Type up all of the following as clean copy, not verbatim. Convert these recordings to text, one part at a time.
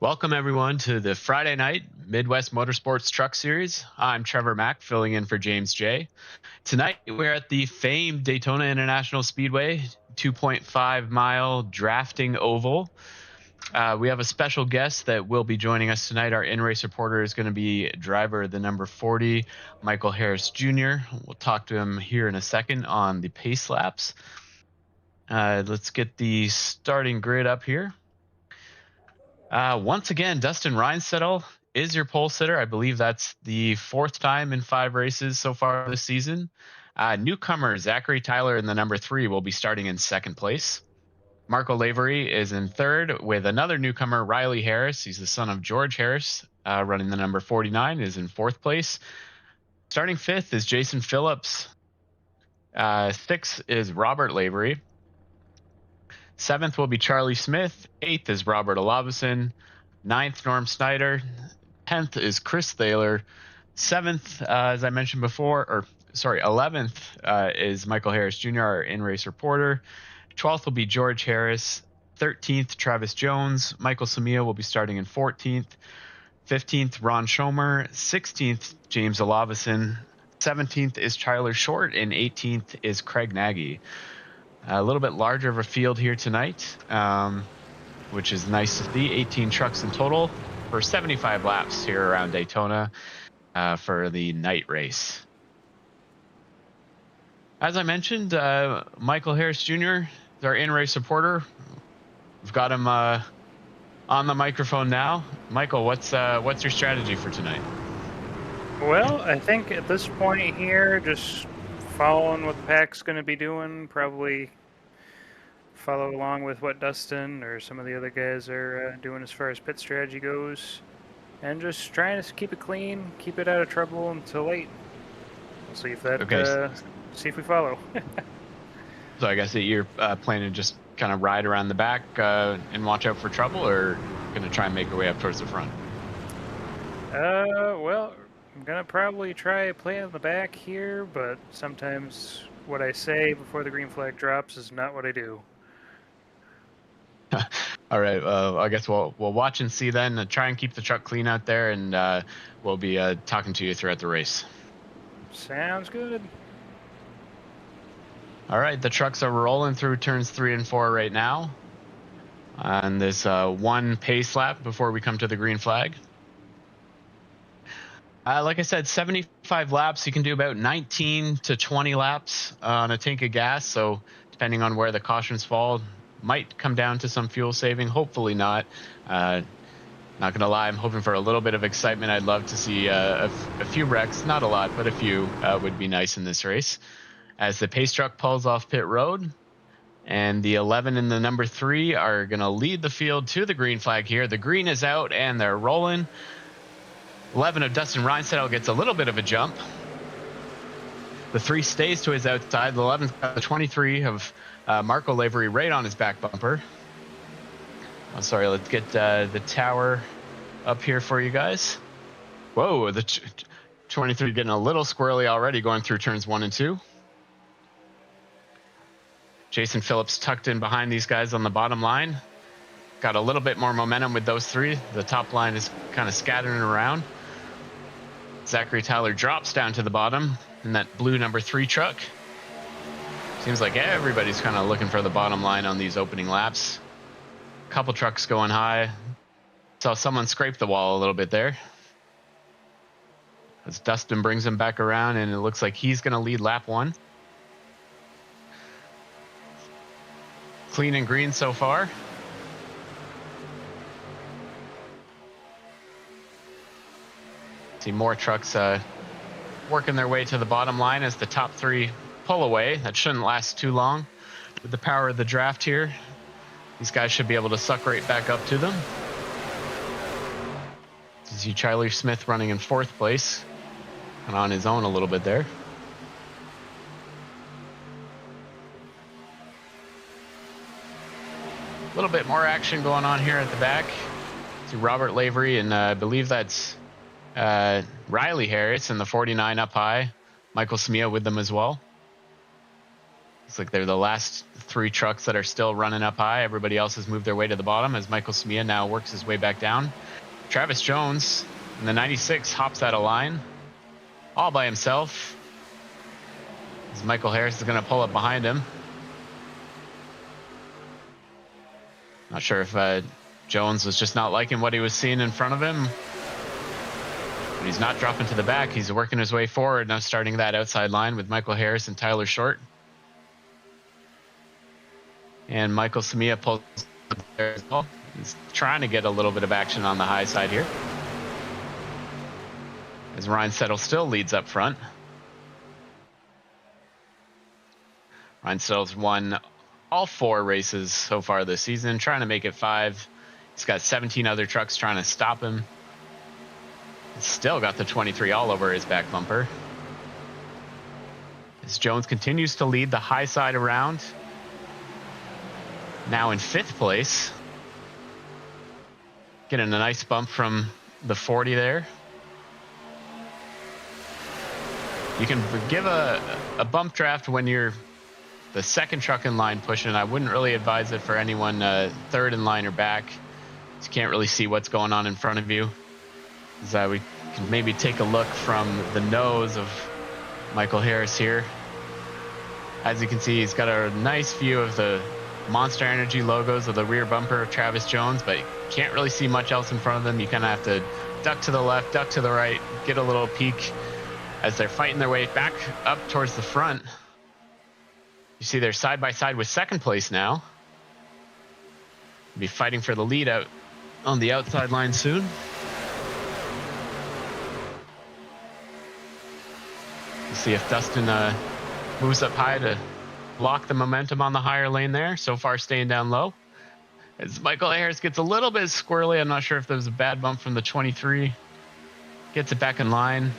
Welcome, everyone, to the Friday night Midwest Motorsports Truck Series. I'm Trevor Mack, filling in for James J. Tonight, we're at the famed Daytona International Speedway, 2.5-mile drafting oval. We have a special guest that will be joining us tonight. Our in-race reporter is going to be driver the number 40, Michael Harris Jr. We'll talk to him here in a second on the pace laps. Let's get the starting grid up here. Once again, Dustin Reinsettel is your pole sitter. I believe that's the fourth time in 5 races so far this season. Newcomer Zachary Tyler in the number 3 will be starting in second place. Marco Lavery is in third with another newcomer, Riley Harris. He's the son of George Harris, running the number 49, is in fourth place. Starting fifth is Jason Phillips. Sixth is Robert Lavery. Seventh will be Charlie Smith. Eighth is Robert Olavison. Ninth, Norm Snyder. 10th is Chris Thaler. 7th, as I mentioned before, 11th is Michael Harris Jr., our in-race reporter. 12th will be George Harris. 13th, Travis Jones. Michael Samia will be starting in 14th. 15th, Ron Schomer. 16th, James Olavison. 17th is Tyler Short, and 18th is Craig Nagy. A little bit larger of a field here tonight, which is nice to see. 18 trucks in total for 75 laps here around Daytona for the night race. As I mentioned, Michael Harris Jr. is our in-race reporter. We've got him on the microphone now. Michael, what's your strategy for tonight? Well, I think at this point here, just following what the pack's going to be doing, probably follow along with what Dustin or some of the other guys are doing as far as pit strategy goes, and just trying to keep it clean, keep it out of trouble until late. We'll see if that see if we follow. So I guess that you're planning to just kind of ride around the back and watch out for trouble, or going to try and make your way up towards the front? Well, I'm gonna probably try play in the back here, but sometimes what I say before the green flag drops is not what I do. All right. I guess we'll watch and see then. Try and keep the truck clean out there, and we'll be talking to you throughout the race. Sounds good. All right. The trucks are rolling through turns 3 and 4 right now. And there's one pace lap before we come to the green flag. Like I said, 75 laps. You can do about 19 to 20 laps on a tank of gas. So depending on where the cautions fall, might come down to some fuel saving. Hopefully not. Not going to lie, I'm hoping for a little bit of excitement. I'd love to see a few wrecks. Not a lot, but a few would be nice in this race. As the pace truck pulls off pit road, and the 11 and the number 3 are going to lead the field to the green flag here. The green is out, and they're rolling. 11 of Dustin Reinsettel gets a little bit of a jump. The 3 stays to his outside. The 11, the 23 of Marco Lavery right on his back bumper. I'm sorry, let's get the tower up here for you guys. Whoa, the 23 getting a little squirrely already going through turns 1 and 2. Jason Phillips tucked in behind these guys on the bottom line. Got a little bit more momentum with those 3. The top line is kind of scattering around. Zachary Tyler drops down to the bottom in that blue number 3 truck. Seems like everybody's kind of looking for the bottom line on these opening laps. Couple trucks going high. Saw someone scrape the wall a little bit there. As Dustin brings him back around, and it looks like he's going to lead lap 1. Clean and green so far. See more trucks working their way to the bottom line as the top 3 pull away. That shouldn't last too long. With the power of the draft here, these guys should be able to suck right back up to them. You see Charlie Smith running in 4th place and on his own a little bit there. A little bit more action going on here at the back. See Robert Lavery, and I believe that's Riley Harris in the 49 up high. Michael Samia with them as well. Looks like they're the last 3 trucks that are still running up high. Everybody else has moved their way to the bottom as Michael Smia now works his way back down. Travis Jones in the 96 hops out of line all by himself. As Michael Harris is going to pull up behind him. Not sure if Jones was just not liking what he was seeing in front of him. But he's not dropping to the back. He's working his way forward, now starting that outside line with Michael Harris and Tyler Short. And Michael Samia pulls up there as well. He's trying to get a little bit of action on the high side here. As Ryan Settle still leads up front. Ryan Settle's won all 4 races so far this season, trying to make it 5. He's got 17 other trucks trying to stop him. He's still got the 23 all over his back bumper. As Jones continues to lead the high side around. Now in 5th place. Getting a nice bump from the 40 there. You can give a bump draft when you're the second truck in line pushing. I wouldn't really advise it for anyone third in line or back. You can't really see what's going on in front of you. So we can maybe take a look from the nose of Michael Harris here. As you can see, he's got a nice view of the Monster Energy logos of the rear bumper of Travis Jones, but you can't really see much else in front of them. You kind of have to duck to the left, duck to the right, get a little peek as they're fighting their way back up towards the front. You see they're side by side with second place now. Be fighting for the lead out on the outside line soon. We'll see if Dustin moves up high to block the momentum on the higher lane there. So far staying down low. As Michael Harris gets a little bit squirrely. I'm not sure if there was a bad bump from the 23. Gets it back in line.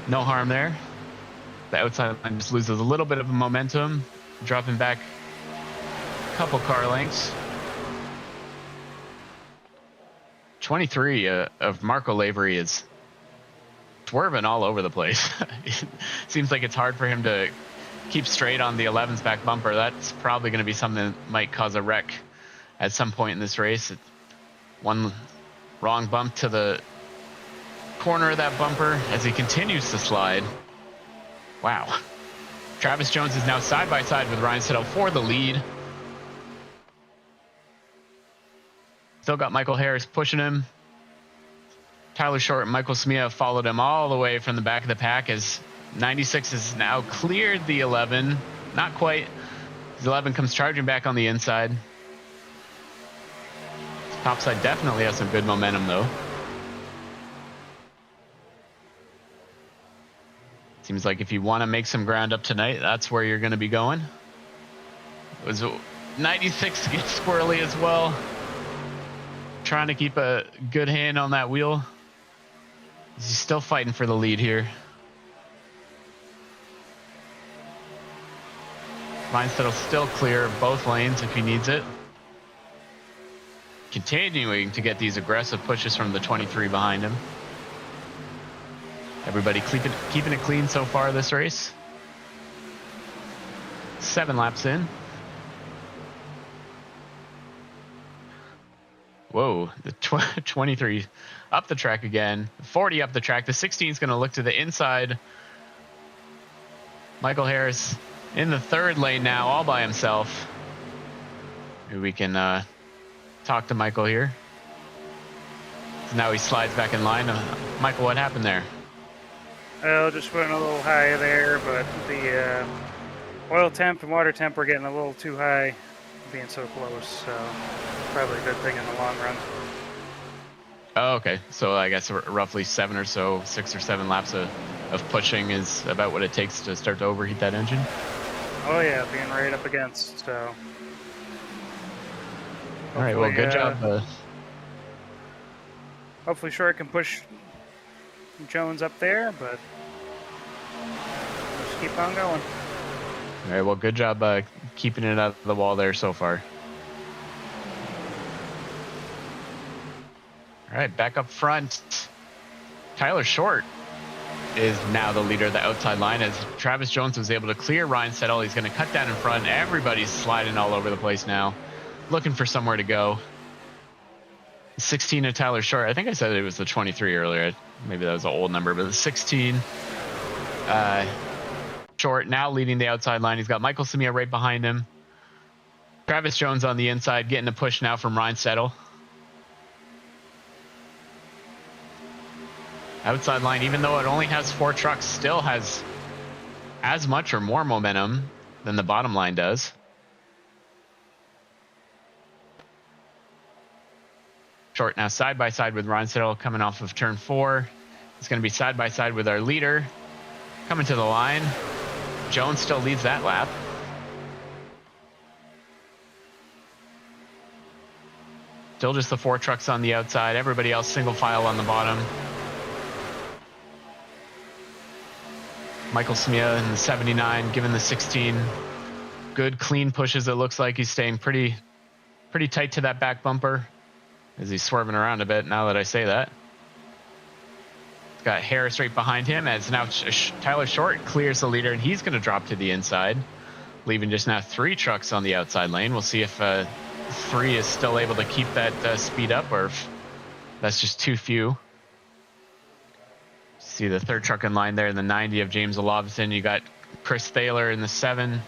No harm there. The outside line just loses a little bit of momentum, dropping back a couple car lengths. 23 of Marco Lavery is swerving all over the place. Seems like it's hard for him to keep straight on the 11's back bumper. That's probably going to be something that might cause a wreck at some point in this race. One wrong bump to the corner of that bumper as he continues to slide. Wow. Travis Jones is now side by side with Ryan Settle for the lead. Still got Michael Harris pushing him. Tyler Short and Michael Smia followed him all the way from the back of the pack as 96 has now cleared the 11. Not quite. The 11 comes charging back on the inside. Top side definitely has some good momentum though. Seems like if you want to make some ground up tonight, that's where you're going to be going. It was 96 to get squirrely as well. Trying to keep a good hand on that wheel. He's still fighting for the lead here. Mindset'll still clear both lanes if he needs it. Continuing to get these aggressive pushes from the 23 behind him. Everybody keeping it clean so far this race. 7 laps in. Whoa, the 23 up the track again. 40 up the track. The 16 is going to look to the inside. Michael Harris in the 3rd lane now, all by himself. Maybe we can talk to Michael here. Now he slides back in line. Michael, what happened there? Well, just went a little high there, but the oil temp and water temp were getting a little too high being so close, so probably a good thing in the long run. Oh, okay. So I guess roughly 7 or so, 6 or 7 laps of pushing is about what it takes to start to overheat that engine? Oh yeah, being right up against, so. All right, well, good job. Hopefully Short can push Jones up there, but just keep on going. All right, well, good job keeping it out of the wall there so far. All right, back up front. Tyler Short is now the leader of the outside line as Travis Jones was able to clear Ryan Settle. He's going to cut down in front. Everybody's sliding all over the place now, looking for somewhere to go. 16 of Tyler Short. I think I said it was the 23 earlier. Maybe that was an old number, but the 16. Short now leading the outside line. He's got Michael Samia right behind him. Travis Jones on the inside, getting a push now from Ryan Settle. Outside line, even though it only has 4 trucks, still has as much or more momentum than the bottom line does. Short now side by side with Ryan Settle coming off of turn 4. It's going to be side by side with our leader coming to the line. Jones still leads that lap. Still just the 4 trucks on the outside. Everybody else single file on the bottom. Michael Smia in the 79, given the 16. Good clean pushes. It looks like he's staying pretty tight to that back bumper as he's swerving around a bit now that I say that. Got Harris right behind him as now Tyler Short clears the leader and he's going to drop to the inside, leaving just now 3 trucks on the outside lane. We'll see if 3 is still able to keep that speed up or if that's just too few. See the 3rd truck in line there in the 90 of James Olofsson. You got Chris Thaler in the 7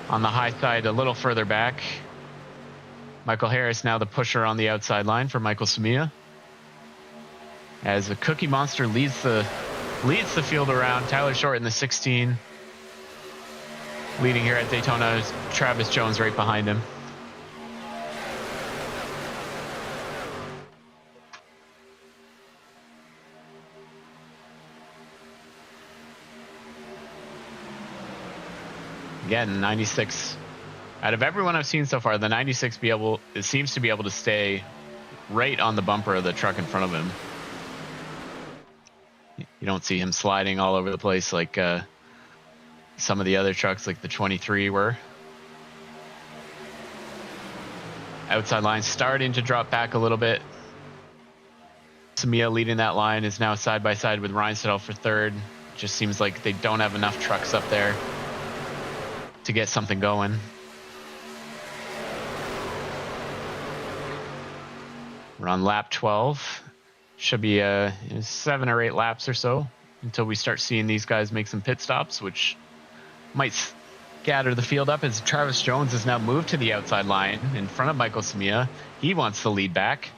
on the high side a little further back. Michael Harris now the pusher on the outside line for Michael Samia. As the Cookie Monster leads the field around. Tyler Short in the 16. Leading here at Daytona is Travis Jones right behind him. Again, 96. Out of everyone I've seen so far, the 96 seems to be able to stay right on the bumper of the truck in front of him. You don't see him sliding all over the place like some of the other trucks like the 23 were. Outside line starting to drop back a little bit. Samia leading that line is now side by side with Ryan Settle for 3rd. Just seems like they don't have enough trucks up there to get something going. We're on lap 12. Should be 7 or 8 laps or so until we start seeing these guys make some pit stops, which might scatter the field up as Travis Jones has now moved to the outside line in front of Michael Samia. He wants the lead back.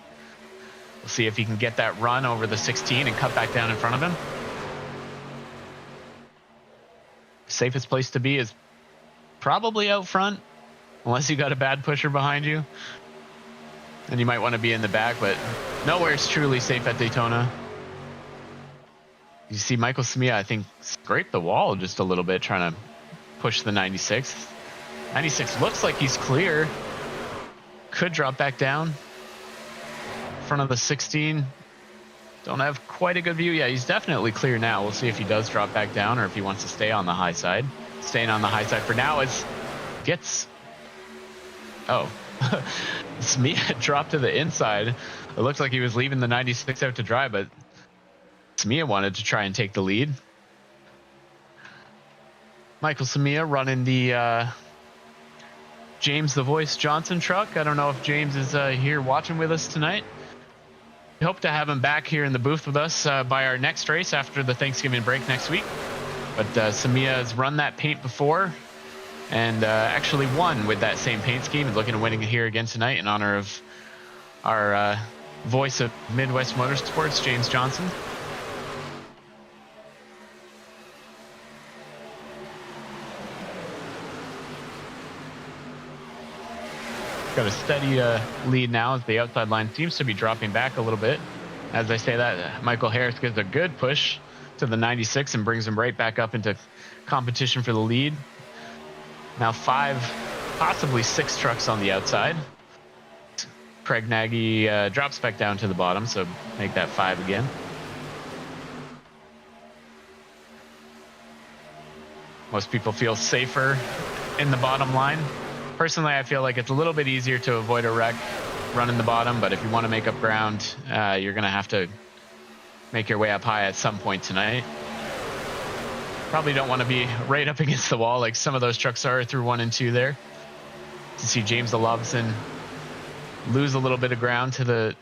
We'll see if he can get that run over the 16 and cut back down in front of him. Safest place to be is probably out front, unless you got a bad pusher behind you. And you might want to be in the back, but nowhere is truly safe at Daytona. You see Michael Samia, I think, scrape the wall just a little bit, trying to push the 96. 96 looks like he's clear. Could drop back down. In front of the 16. Don't have quite a good view. Yeah, he's definitely clear now. We'll see if he does drop back down or if he wants to stay on the high side. Staying on the high side for now is gets... Oh. Samia dropped to the inside. It looked like he was leaving the 96 out to dry, but Samia wanted to try and take the lead. Michael Samia running the James the Voice Johnson truck. I don't know if James is here watching with us tonight. We hope to have him back here in the booth with us by our next race after the Thanksgiving break next week. But Samia has run that paint before and actually won with that same paint scheme and looking to winning here again tonight in honor of our voice of Midwest Motorsports, James Johnson. Got a steady lead now as the outside line seems to be dropping back a little bit. As I say that, Michael Harris gives a good push to the 96 and brings him right back up into competition for the lead. Now 5, possibly 6 trucks on the outside. Craig Nagy drops back down to the bottom, so make that 5 again. Most people feel safer in the bottom line. Personally, I feel like it's a little bit easier to avoid a wreck running the bottom, but if you want to make up ground, you're going to have to make your way up high at some point tonight. Probably don't want to be right up against the wall like some of those trucks are through 1 and 2 there. To see James Olofsson lose a little bit of ground to the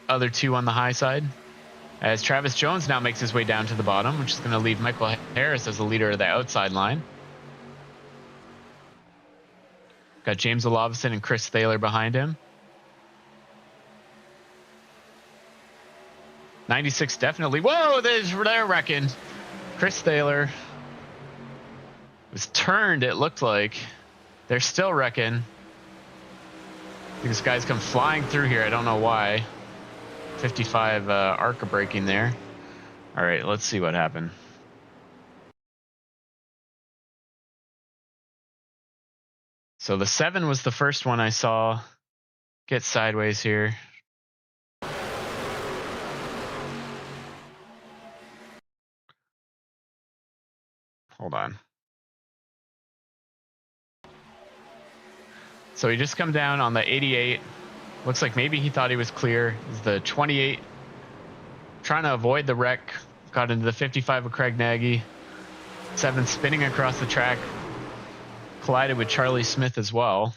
other 2 on the high side. As Travis Jones now makes his way down to the bottom, which is going to leave Michael Harris as the leader of the outside line. Got James Olofsson and Chris Thaler behind him. 96 definitely. Whoa, they're wrecking. Chris Thaler was turned, it looked like. They're still wrecking. These guys come flying through here. I don't know why. 55 ARCA braking there. All right, let's see what happened. So the 7 was the first one I saw get sideways here. Hold on. So he just come down on the 88. Looks like maybe he thought he was clear. Is the 28 trying to avoid the wreck. Got into the 55 of Craig Nagy. 7 spinning across the track. Collided with Charlie Smith as well.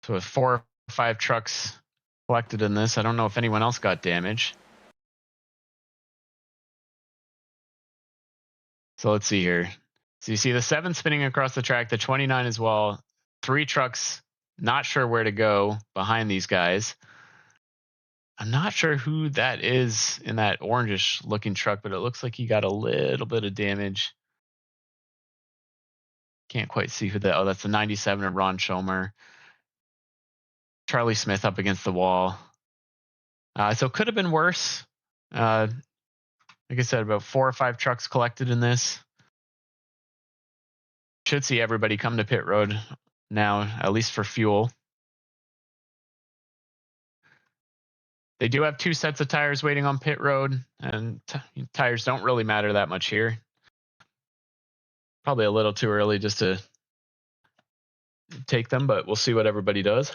So with 4 or 5 trucks collected in this, I don't know if anyone else got damage. So let's see here. So you see the 7 spinning across the track, the 29 as well. 3 trucks, not sure where to go behind these guys. I'm not sure who that is in that orangish looking truck, but it looks like he got a little bit of damage. Can't quite see who that. Oh, that's the 97 of Ron Schomer. Charlie Smith up against the wall. So it could have been worse. Like I said, about 4 or 5 trucks collected in this. Should see everybody come to pit road now, at least for fuel. They do have 2 sets of tires waiting on pit road, and tires don't really matter that much here. Probably a little too early just to take them, but we'll see what everybody does.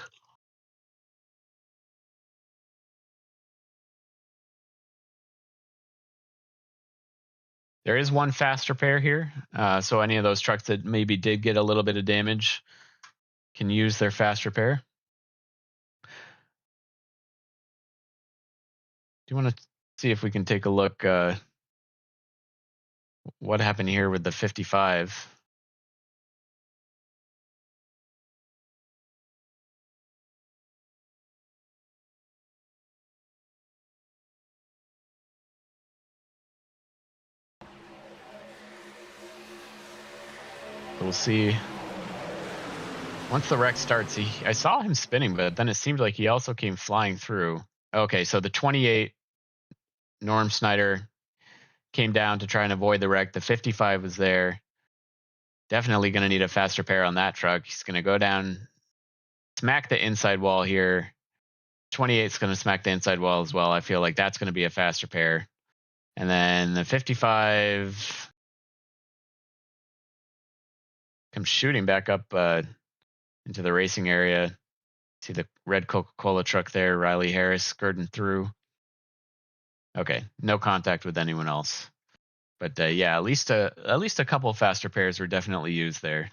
There is 1 faster pair here, so any of those trucks that maybe did get a little bit of damage can use their faster pair. Do you want to see if we can take a look what happened here with the 55? We'll see. Once the wreck starts, I saw him spinning, but then it seemed like he also came flying through. Okay, so the 28 Norm Snyder came down to try and avoid the wreck. The 55 was there. Definitely going to need a faster pair on that truck. He's going to go down, smack the inside wall here. 28 is going to smack the inside wall as well. I feel like that's going to be a faster pair. And then the 55 comes shooting back up into the racing area. See the red Coca-Cola truck there, Riley Harris skirting through. Okay, no contact with anyone else. But yeah, at least a couple faster pairs were definitely used there.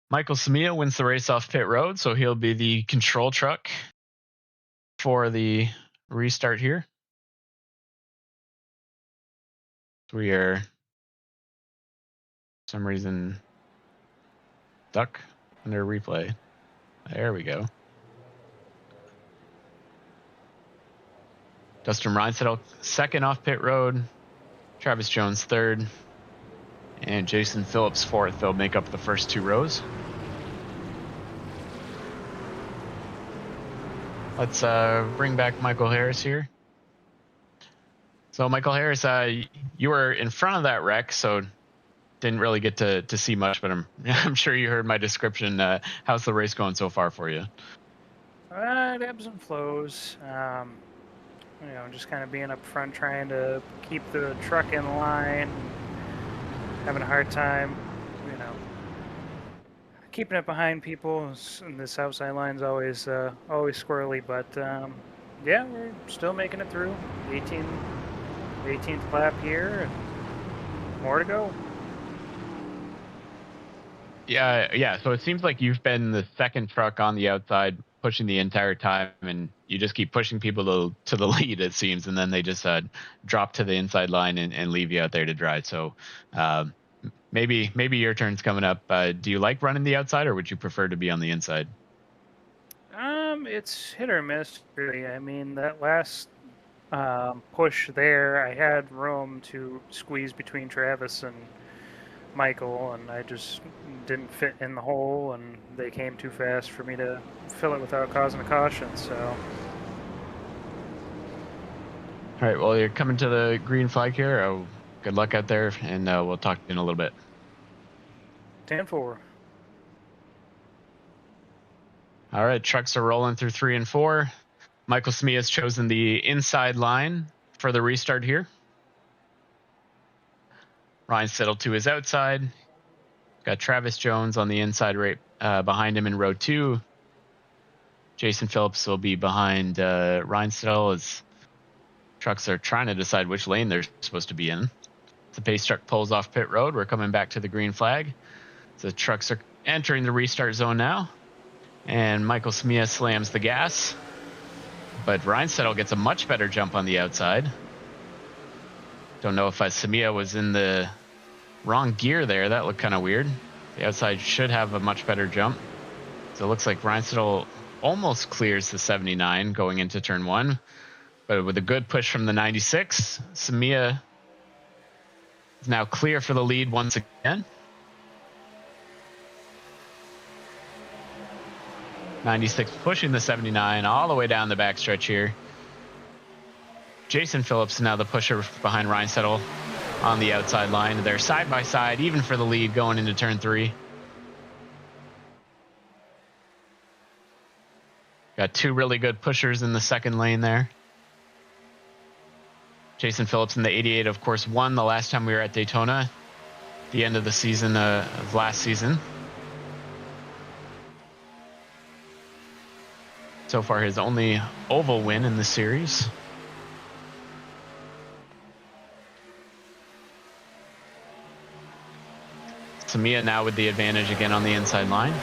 Michael Samia wins the race off pit road, so he'll be the control truck for the restart here. We are, for some reason, stuck under replay. There we go. Dustin Reinsettle second off pit road. Travis Jones third. And Jason Phillips fourth. They'll make up the first 2 rows. Let's bring back Michael Harris here. So Michael Harris, you were in front of that wreck, so didn't really get to see much, but I'm sure you heard my description. How's the race going so far for you? It ebbs and flows. Just kind of being up front, trying to keep the truck in line, having a hard time, keeping it behind people, and this outside line's always always squirrely. But yeah, we're still making it through. 18th lap here, and more to go. Yeah. So it seems like you've been the second truck on the outside pushing the entire time, and you just keep pushing people to the lead, it seems, and then they just drop to the inside line and leave you out there to dry. So um, maybe your turn's coming up. Do you like running the outside, or would you prefer to be on the inside? It's hit or miss, really. I mean, that last push there, I had room to squeeze between Travis and Michael, and I just didn't fit in the hole, and they came too fast for me to fill it without causing a caution. So, All right. Well, you're coming to the green flag here. Good luck out there, and we'll talk in a little bit. 10-4. All right. Trucks are rolling through 3 and 4. Michael Smee has chosen the inside line for the restart here. Ryan settled to his outside. Got Travis Jones on the inside right behind him in row 2. Jason Phillips will be behind Ryan Settle as trucks are trying to decide which lane they're supposed to be in. The pace truck pulls off pit road. We're coming back to the green flag. The trucks are entering the restart zone now. And Michael Smee slams the gas. But Ryan Settle gets a much better jump on the outside. Don't know if Samia was in the wrong gear there. That looked kind of weird. The outside should have a much better jump. So it looks like Ryan Settle almost clears the 79 going into turn 1. But with a good push from the 96, Samia is now clear for the lead once again. 96 pushing the 79 all the way down the backstretch here. Jason Phillips now the pusher behind Ryan Settle on the outside line. They're side by side, even for the lead going into turn 3. Got 2 really good pushers in the second lane there. Jason Phillips in the 88, of course, won the last time we were at Daytona, the end of the season of last season. So far, his only oval win in the series. Samia now with the advantage again on the inside line.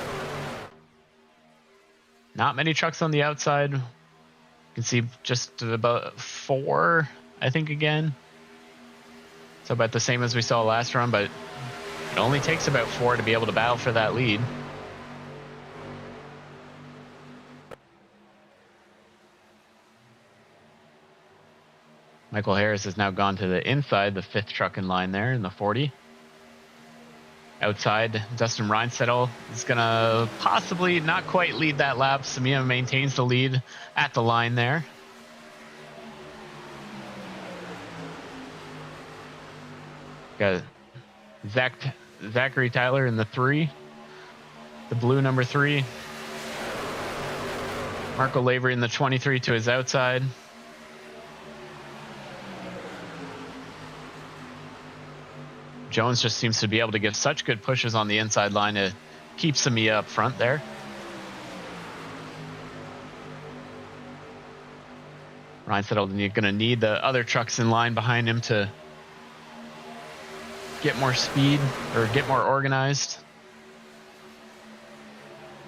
Not many trucks on the outside. You can see just about 4, I think, again. So about the same as we saw last run, but it only takes about 4 to be able to battle for that lead. Michael Harris has now gone to the inside, the 5th truck in line there in the 40. Outside, Dustin Reinsettle is going to possibly not quite lead that lap. Samia maintains the lead at the line there. Got Zachary Tyler in the 3, the blue number 3. Marco Lavery in the 23 to his outside. Jones just seems to be able to give such good pushes on the inside line to keep Samia up front there. Ryan Settle going to need the other trucks in line behind him to get more speed or get more organized.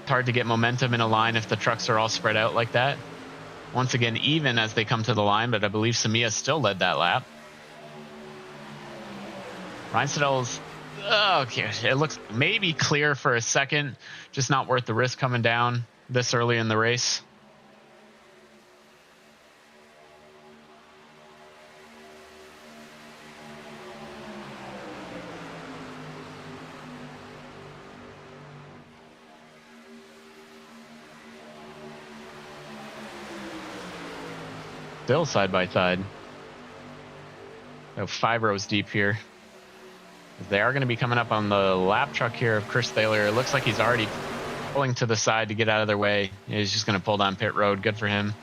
It's hard to get momentum in a line if the trucks are all spread out like that. Once again, even as they come to the line, but I believe Samia still led that lap. Ryan Settle's, okay, it looks maybe clear for a second, just not worth the risk coming down this early in the race. Still side by side. 5 rows deep here. They are going to be coming up on the lap truck here of Chris Thaler. It looks like he's already pulling to the side to get out of their way. He's just going to pull down pit road. Good for him.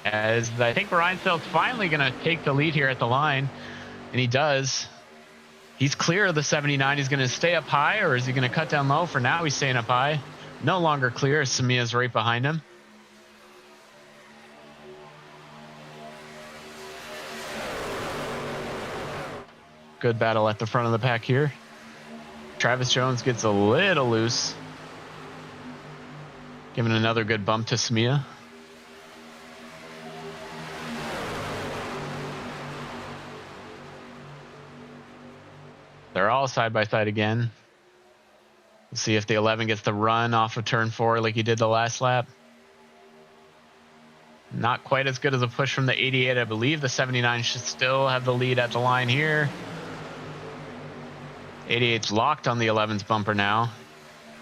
As I think Ryan Settle's finally going to take the lead here at the line, and he does. He's clear of the 79. He's going to stay up high, or is he going to cut down low? For now, he's staying up high. No longer clear. Samia's right behind him. Good battle at the front of the pack here. Travis Jones gets a little loose. Giving another good bump to Samia. They're all side by side again. We'll see if the 11 gets the run off of turn 4 like he did the last lap. Not quite as good as a push from the 88. I believe the 79 should still have the lead at the line here. 88's locked on the 11's bumper now.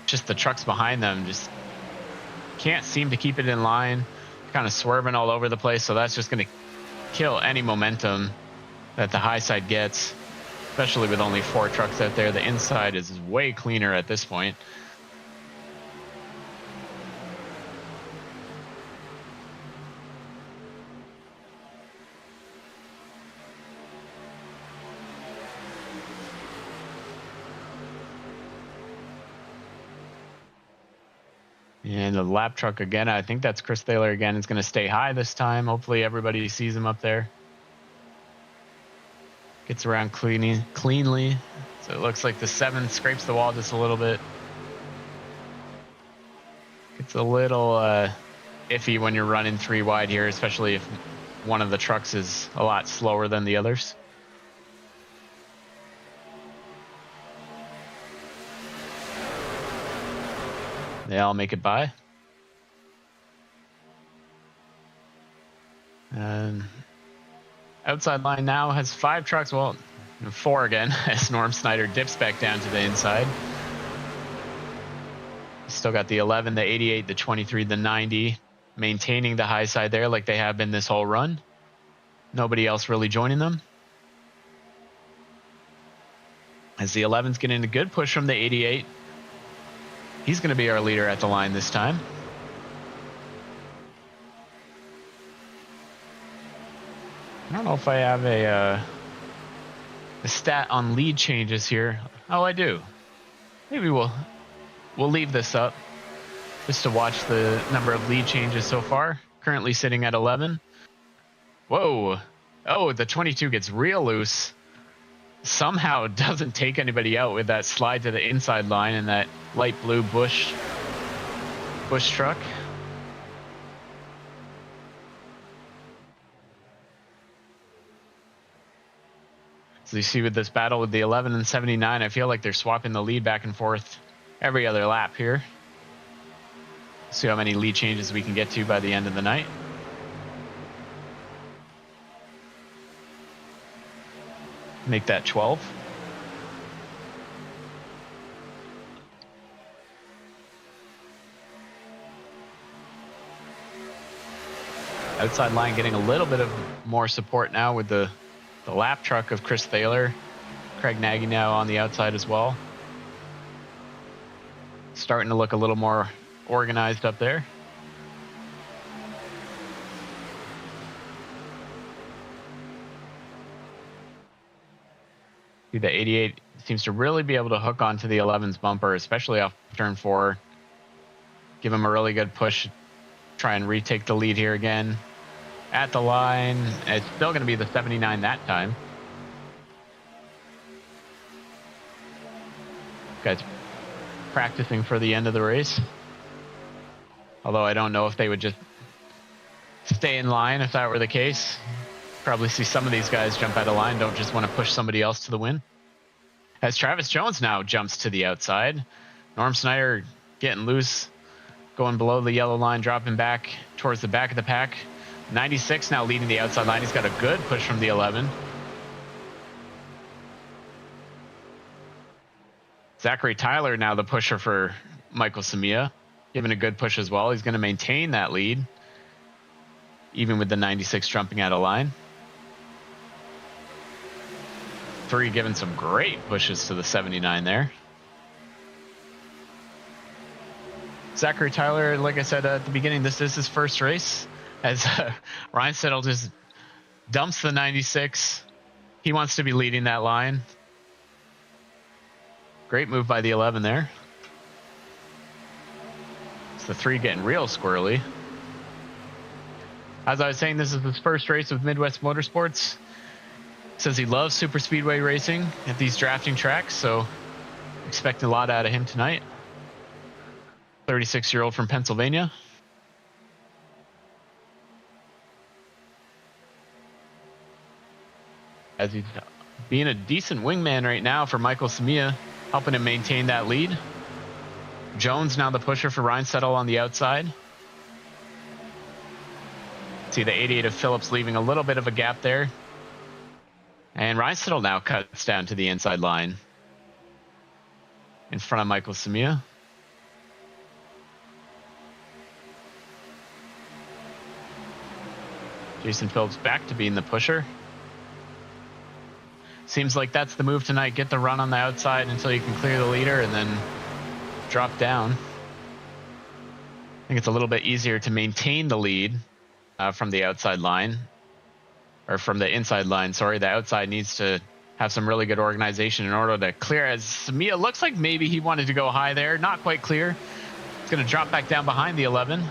Just the trucks behind them just can't seem to keep it in line. Kind of swerving all over the place, so that's just going to kill any momentum that the high side gets. Especially with only 4 trucks out there. The inside is way cleaner at this point. And the lap truck again, I think that's Chris Thaler again. It's going to stay high this time. Hopefully everybody sees him up there. Gets around cleanly. So it looks like the 7 scrapes the wall just a little bit. It's a little iffy when you're running 3 wide here, especially if one of the trucks is a lot slower than the others. They all make it by. And outside line now has 5 trucks. Well, 4 again, as Norm Snyder dips back down to the inside. Still got the 11, the 88, the 23, the 90, maintaining the high side there like they have been this whole run. Nobody else really joining them. As the 11's getting a good push from the 88. He's going to be our leader at the line this time. I don't know if I have a stat on lead changes here. Oh, I do. Maybe we'll leave this up just to watch the number of lead changes so far. Currently sitting at 11. Whoa. Oh, the 22 gets real loose. Somehow doesn't take anybody out with that slide to the inside line and that light blue Bush truck. So you see with this battle with the 11 and 79, I feel like they're swapping the lead back and forth every other lap here. See how many lead changes we can get to by the end of the night. Make that 12. Outside line getting a little bit of more support now with the lap truck of Chris Thaler. Craig Nagy now on the outside as well. Starting to look a little more organized up there. The 88 seems to really be able to hook onto the 11's bumper, especially off turn 4. Give him a really good push. Try and retake the lead here again. At the line. It's still going to be the 79 that time. Guys practicing for the end of the race. Although I don't know if they would just stay in line if that were the case. Probably see some of these guys jump out of line, don't just want to push somebody else to the win. As Travis Jones now jumps to the outside. Norm Snyder getting loose, going below the yellow line, dropping back towards the back of the pack. 96 now leading the outside line. He's got a good push from the 11. Zachary Tyler now the pusher for Michael Samia, giving a good push as well. He's going to maintain that lead, even with the 96 jumping out of line. 3 giving some great pushes to the 79 there. Zachary Tyler, like I said at the beginning, this is his first race. As Ryan Settle just dumps the 96. He wants to be leading that line. Great move by the 11 there. It's the 3 getting real squirrely. As I was saying, this is his first race with Midwest Motorsports. Says he loves super speedway racing at these drafting tracks, so expecting a lot out of him tonight. 36-year-old from Pennsylvania. As he's being a decent wingman right now for Michael Samia, helping him maintain that lead. Jones now the pusher for Ryan Settle on the outside. See the 88 of Phillips leaving a little bit of a gap there. And Ryan Settle now cuts down to the inside line in front of Michael Samia. Jason Phillips back to being the pusher. Seems like that's the move tonight. Get the run on the outside until you can clear the leader and then drop down. I think it's a little bit easier to maintain the lead from the outside line, or from the inside line. Sorry, the outside needs to have some really good organization in order to clear. As Samia looks like maybe he wanted to go high there. Not quite clear. It's going to drop back down behind the 11.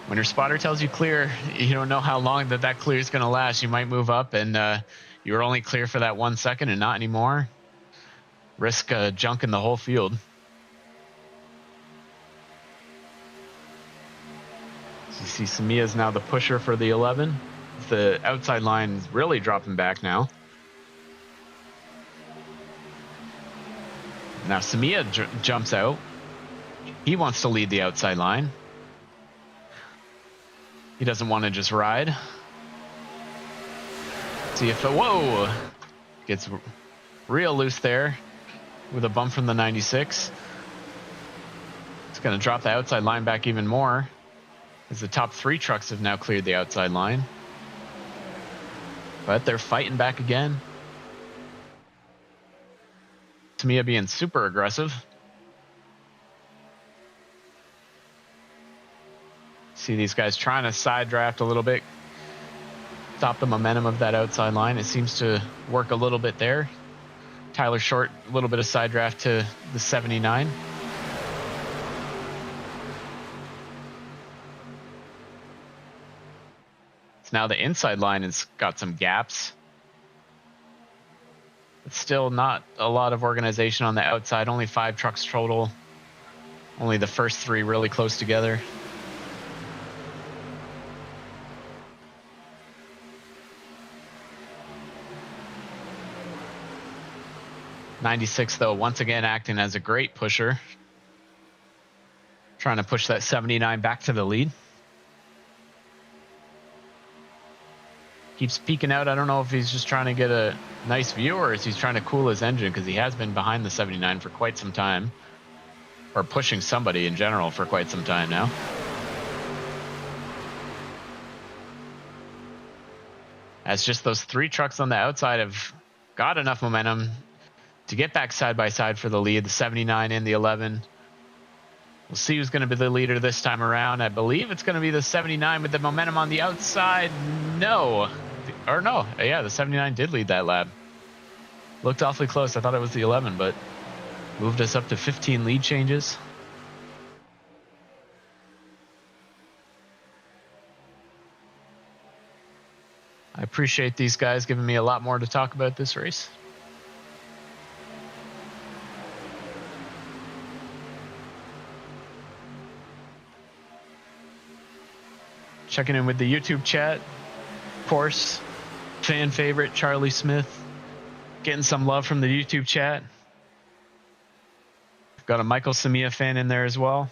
When your spotter tells you clear, you don't know how long that clear is going to last. You might move up and you were only clear for that 1 second and not anymore. Risk junking the whole field. So you see Samia's now the pusher for the 11. The outside line is really dropping back now. Now Samia jumps out. He wants to lead the outside line. He doesn't want to just ride. See if whoa, gets real loose there with a bump from the 96. It's going to drop the outside line back even more, as the top 3 trucks have now cleared the outside line. But they're fighting back again. Samia being super aggressive. See these guys trying to side draft a little bit, stop the momentum of that outside line. It seems to work a little bit there. Tyler Short, a little bit of side draft to the 79. So now the inside line has got some gaps. But still not a lot of organization on the outside. Only 5 trucks total. Only the first 3 really close together. 96 though, once again acting as a great pusher. Trying to push that 79 back to the lead. Keeps peeking out. I don't know if he's just trying to get a nice view or if he's trying to cool his engine, because he has been behind the 79 for quite some time. Or pushing somebody in general for quite some time now. As just those 3 trucks on the outside have got enough momentum to get back side by side for the lead, the 79 and the 11. We'll see who's going to be the leader this time around. I believe it's going to be the 79 with the momentum on the outside. No. Or no. Yeah, the 79 did lead that lap. Looked awfully close. I thought it was the 11, but moved us up to 15 lead changes. I appreciate these guys giving me a lot more to talk about this race. Checking in with the YouTube chat. Of course, fan favorite Charlie Smith. Getting some love from the YouTube chat. Got a Michael Samia fan in there as well.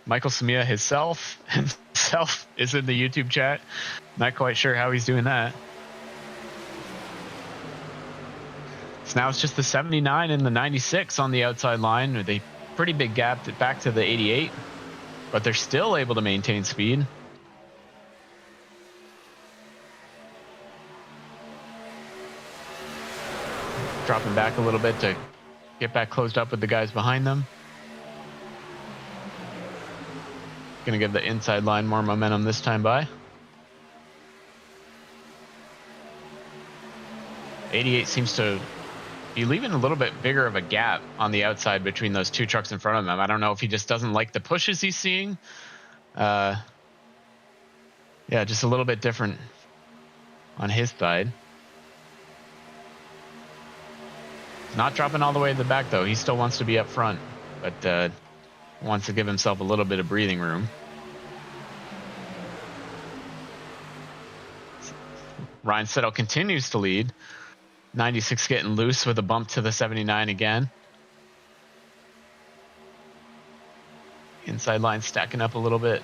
Michael Samia himself is in the YouTube chat. Not quite sure how he's doing that. So now it's just the 79 and the 96 on the outside line with a pretty big gap back to the 88. But they're still able to maintain speed. Dropping back a little bit to get back closed up with the guys behind them. Gonna give the inside line more momentum this time by. 88 seems to be leaving a little bit bigger of a gap on the outside between those two trucks in front of him. I don't know if he just doesn't like the pushes he's seeing. Yeah, just a little bit different on his side. He's not dropping all the way to the back, though. He still wants to be up front, but wants to give himself a little bit of breathing room. Ryan Settle continues to lead. 96 getting loose with a bump to the 79 again. Inside line stacking up a little bit.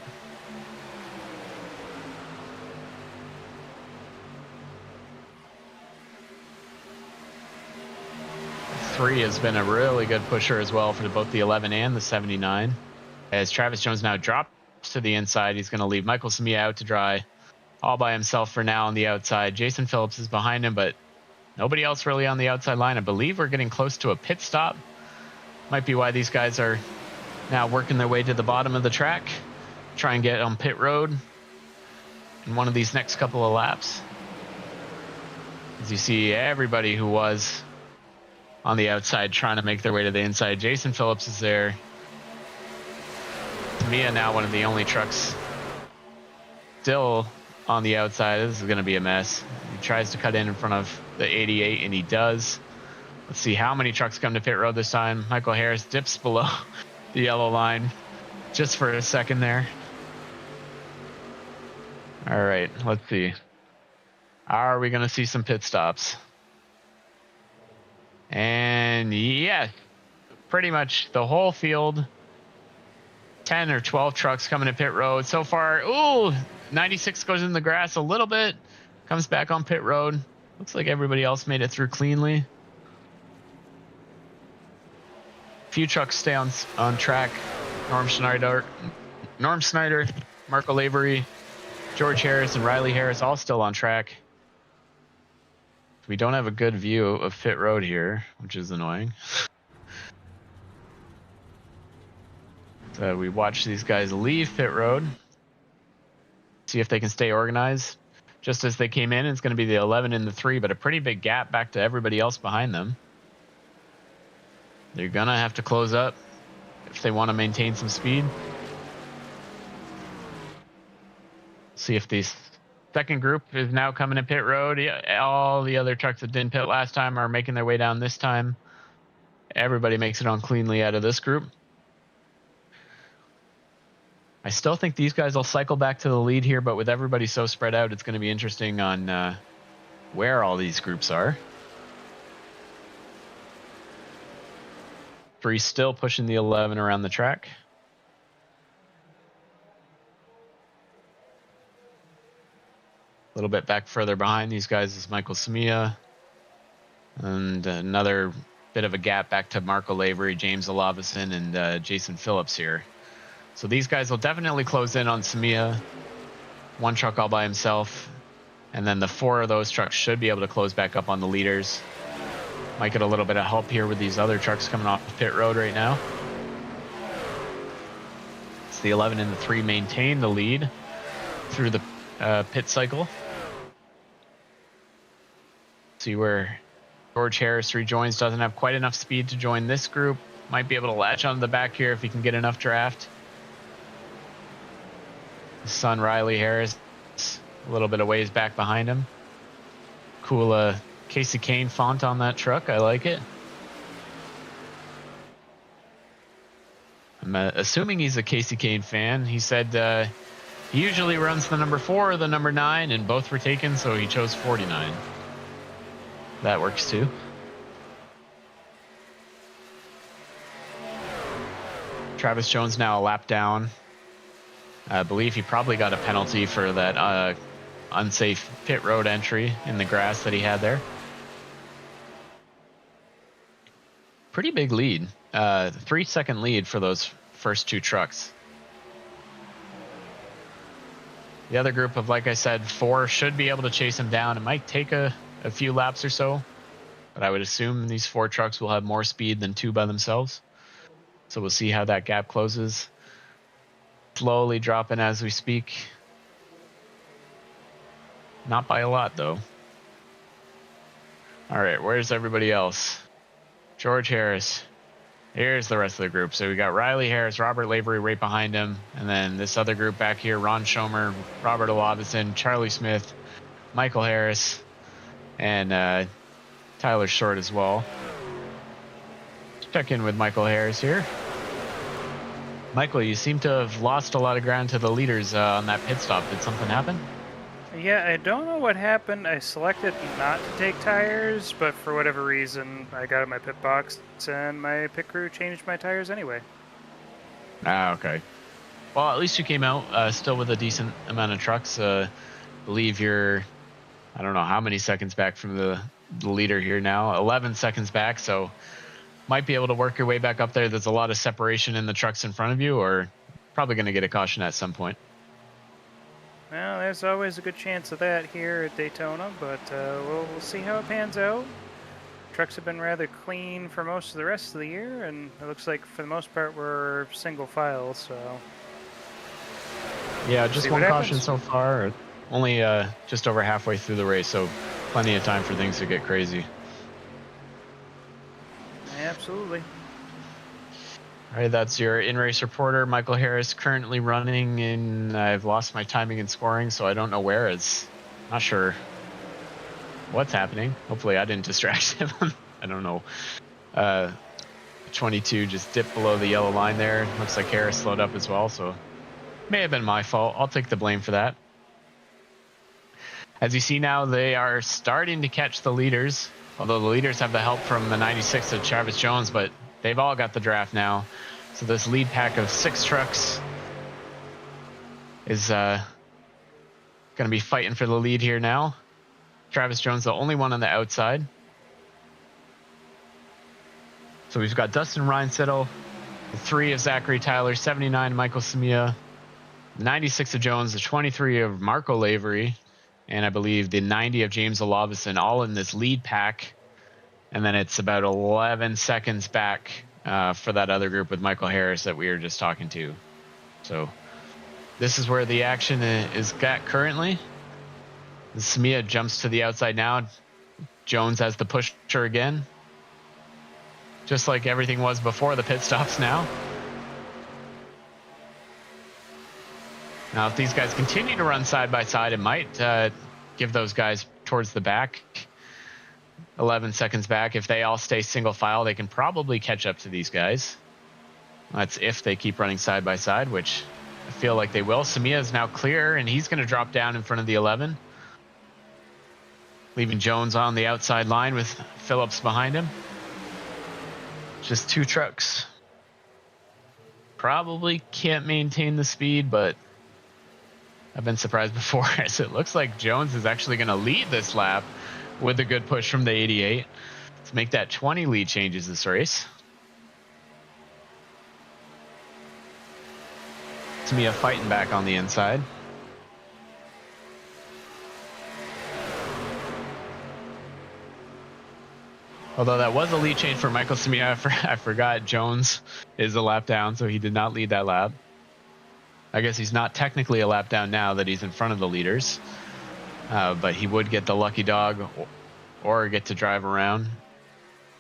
3 has been a really good pusher as well for both the 11 and the 79. As Travis Jones now drops to the inside, he's going to leave Michael Samia out to dry all by himself for now on the outside. Jason Phillips is behind him, but nobody else really on the outside line. I believe we're getting close to a pit stop. Might be why these guys are now working their way to the bottom of the track. Try and get on pit road in one of these next couple of laps. As you see everybody who was on the outside trying to make their way to the inside. Jason Phillips is there. Mia now one of the only trucks still on the outside. This is going to be a mess. He tries to cut in front of the 88, and he does. Let's see how many trucks come to pit road this time. Michael Harris dips below the yellow line just for a second there. All right, let's see. Are we going to see some pit stops? And yeah, pretty much the whole field. 10 or 12 trucks coming to pit road so far. Ooh, 96 goes in the grass a little bit, comes back on pit road. Looks like everybody else made it through cleanly. Few trucks stay on track. Norm Schneider, Marco Lavery, George Harris, and Riley Harris all still on track. We don't have a good view of pit road here, which is annoying. So we watch these guys leave pit road. See if they can stay organized. Just as they came in, it's going to be the 11 and the 3, but a pretty big gap back to everybody else behind them. They're going to have to close up if they want to maintain some speed. See if these second group is now coming to pit road. Yeah, all the other trucks that didn't pit last time are making their way down this time. Everybody makes it on cleanly out of this group. I still think these guys will cycle back to the lead here, but with everybody so spread out, it's going to be interesting on where all these groups are. 3 still pushing the 11 around the track. A little bit back further behind these guys is Michael Samia. And another bit of a gap back to Marco Lavery, James Olavison, and Jason Phillips here. So these guys will definitely close in on Samia. 1 truck all by himself. And then the 4 of those trucks should be able to close back up on the leaders. Might get a little bit of help here with these other trucks coming off the pit road right now. It's the 11 and the 3 maintain the lead through the pit cycle. See where George Harris rejoins. Doesn't have quite enough speed to join this group. Might be able to latch onto the back here if he can get enough draft. His son Riley Harris, a little bit of ways back behind him. Cool Casey Kane font on that truck. I like it. I'm assuming he's a Casey Kane fan. He said he usually runs the number 4 or the number 9, and both were taken, so he chose 49. That works too. Travis Jones now a lap down. I believe he probably got a penalty for that unsafe pit road entry in the grass that he had there. Pretty big lead. 3-second lead for those first 2 trucks. The other group of, like I said, 4 should be able to chase him down. It might take a few laps or so, but I would assume these 4 trucks will have more speed than 2 by themselves. So we'll see how that gap closes. Slowly dropping as we speak. Not by a lot, though. All right, where's everybody else? George Harris. Here's the rest of the group. So we got Riley Harris, Robert Lavery right behind him. And then this other group back here, Ron Schomer, Robert Olavison, Charlie Smith, Michael Harris, and Tyler Short as well. Let's check in with Michael Harris here. Michael, you seem to have lost a lot of ground to the leaders on that pit stop. Did something happen? Yeah, I don't know what happened. I selected not to take tires, but for whatever reason, I got in my pit box and my pit crew changed my tires anyway. Ah, okay. Well, at least you came out still with a decent amount of trucks. Believe you're, I don't know how many seconds back from the leader here now. 11 seconds back, so might be able to work your way back up there. There's a lot of separation in the trucks in front of you, or probably going to get a caution at some point. Well, there's always a good chance of that here at Daytona, but we'll see how it pans out. Trucks have been rather clean for most of the rest of the year, and it looks like for the most part we're single file, so... Yeah, just one caution so far. Only just over halfway through the race, so plenty of time for things to get crazy. Absolutely. All right, that's your in-race reporter, Michael Harris, currently running in, I've lost my timing and scoring, so I don't know where. It's not sure what's happening. Hopefully I didn't distract him. I don't know. 22 just dipped below the yellow line there. Looks like Harris slowed up as well, so may have been my fault. I'll take the blame for that. As you see now, they are starting to catch the leaders, although the leaders have the help from the 96 of Travis Jones, but they've all got the draft now. So this lead pack of 6 trucks is going to be fighting for the lead here now. Travis Jones, the only one on the outside. So we've got Dustin Reinsettle, the 3 of Zachary Tyler, 79 Michael Samia, 96 of Jones, the 23 of Marco Lavery, and I believe the 90 of James Olavison, all in this lead pack. And then it's about 11 seconds back for that other group with Michael Harris that we were just talking to. So this is where the action is got currently. Samia jumps to the outside now. Jones has the pusher again. Just like everything was before the pit stops now. Now, if these guys continue to run side by side, it might give those guys towards the back. 11 seconds back. If they all stay single file, they can probably catch up to these guys. That's if they keep running side by side, which I feel like they will. Samia is now clear, and he's going to drop down in front of the 11. Leaving Jones on the outside line with Phillips behind him. Just 2 trucks. Probably can't maintain the speed, but I've been surprised before, as it looks like Jones is actually going to lead this lap with a good push from the 88. Let's make that 20 lead changes this race. Samia fighting back on the inside. Although that was a lead change for Michael Samia. I forgot Jones is a lap down, so he did not lead that lap. I guess he's not technically a lap down now that he's in front of the leaders. But he would get the lucky dog or get to drive around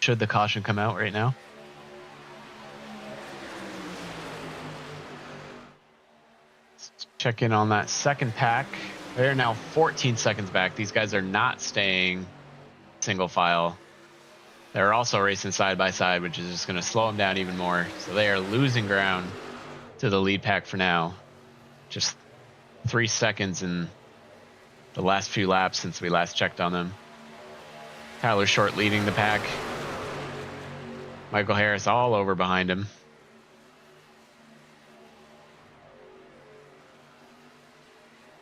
should the caution come out right now. Let's check in on that second pack. They're now 14 seconds back. These guys are not staying single file. They're also racing side by side, which is just going to slow them down even more. So they are losing ground to the lead pack for now. Just 3 seconds in the last few laps since we last checked on them. Tyler Short leading the pack. Michael Harris all over behind him.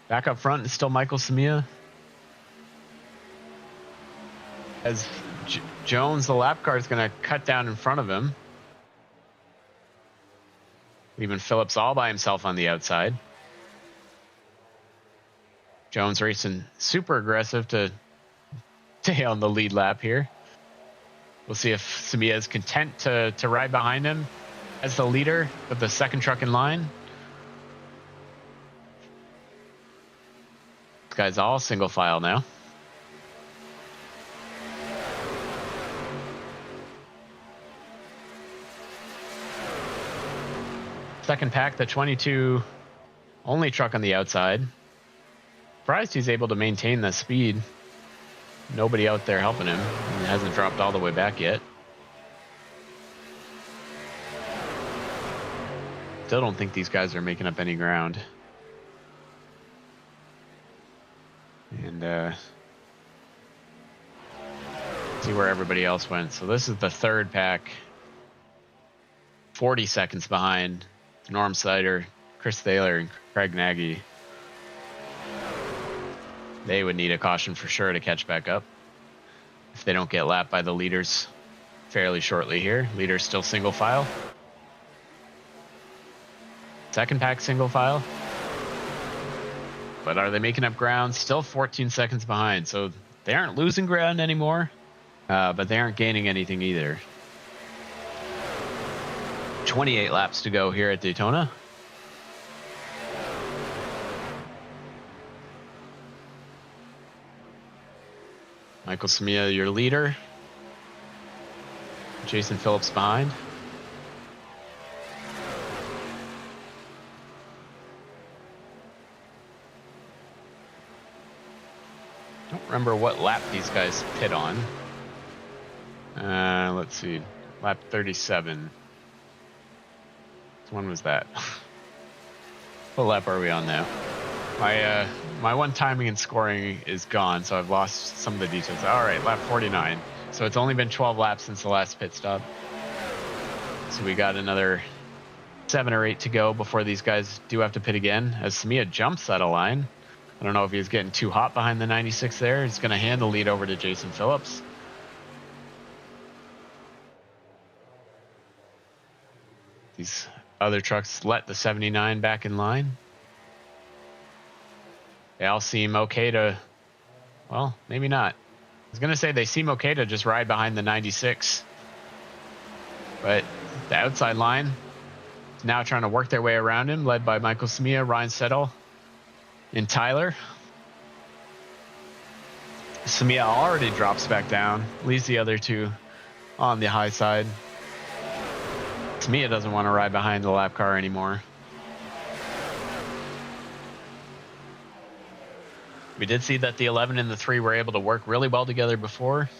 Back up front is still Michael Samia. As Jones, the lap car, is going to cut down in front of him. Leaving Phillips all by himself on the outside. Jones racing super aggressive to stay on the lead lap here. We'll see if Samia is content to ride behind him as the leader with the second truck in line. This guy's all single file now. Second pack, the 22 only truck on the outside. Surprised he's able to maintain the speed. Nobody out there helping him. He hasn't dropped all the way back yet. Still don't think these guys are making up any ground. And see where everybody else went. So this is the third pack. 40 seconds behind Norm Snyder, Chris Thaler, and Craig Nagy. They would need a caution for sure to catch back up if they don't get lapped by the leaders fairly shortly here. Leaders still single file. Second pack single file. But are they making up ground? Still 14 seconds behind. So they aren't losing ground anymore, but they aren't gaining anything either. 28 laps to go here at Daytona. Michael Samia, your leader. Jason Phillips behind. Don't remember what lap these guys pit on. Let's see. Lap 37. Which one was that? What lap are we on now? My one timing and scoring is gone, so I've lost some of the details. All right, lap 49. So it's only been 12 laps since the last pit stop. So we got another 7 or 8 to go before these guys do have to pit again. As Samia jumps out of line. I don't know if he's getting too hot behind the 96 there. He's going to hand the lead over to Jason Phillips. These other trucks let the 79 back in line. They all seem okay to, well, maybe not. I was going to say they seem okay to just ride behind the 96. But the outside line is now trying to work their way around him, led by Michael Samia, Ryan Settle, and Tyler. Samia already drops back down, leaves the other two on the high side. Samia doesn't want to ride behind the lap car anymore. We did see that the 11 and the 3 were able to work really well together before.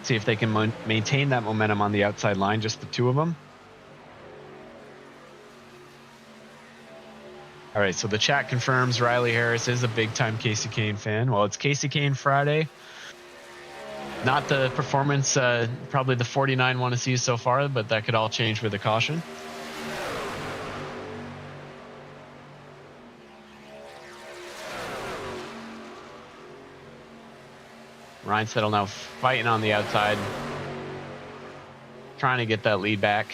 See if they can maintain that momentum on the outside line, just the two of them. All right, so the chat confirms Riley Harris is a big-time Casey Kane fan. Well, it's Casey Kane Friday. Not the performance probably the 49 want to see so far, but that could all change with a caution. Ryan Settle now fighting on the outside, trying to get that lead back.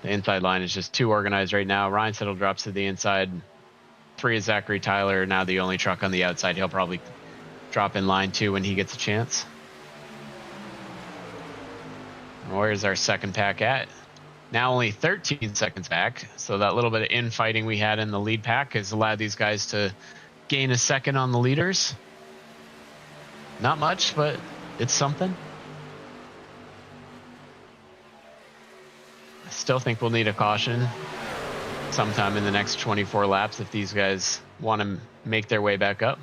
The inside line is just too organized right now. Ryan Settle drops to the inside. 3 is Zachary Tyler, now the only truck on the outside. He'll probably drop in line 2 when he gets a chance. Where's our second pack at? Now only 13 seconds back. So that little bit of infighting we had in the lead pack has allowed these guys to gain a second on the leaders. Not much, but it's something. I still think we'll need a caution sometime in the next 24 laps if these guys want to make their way back up.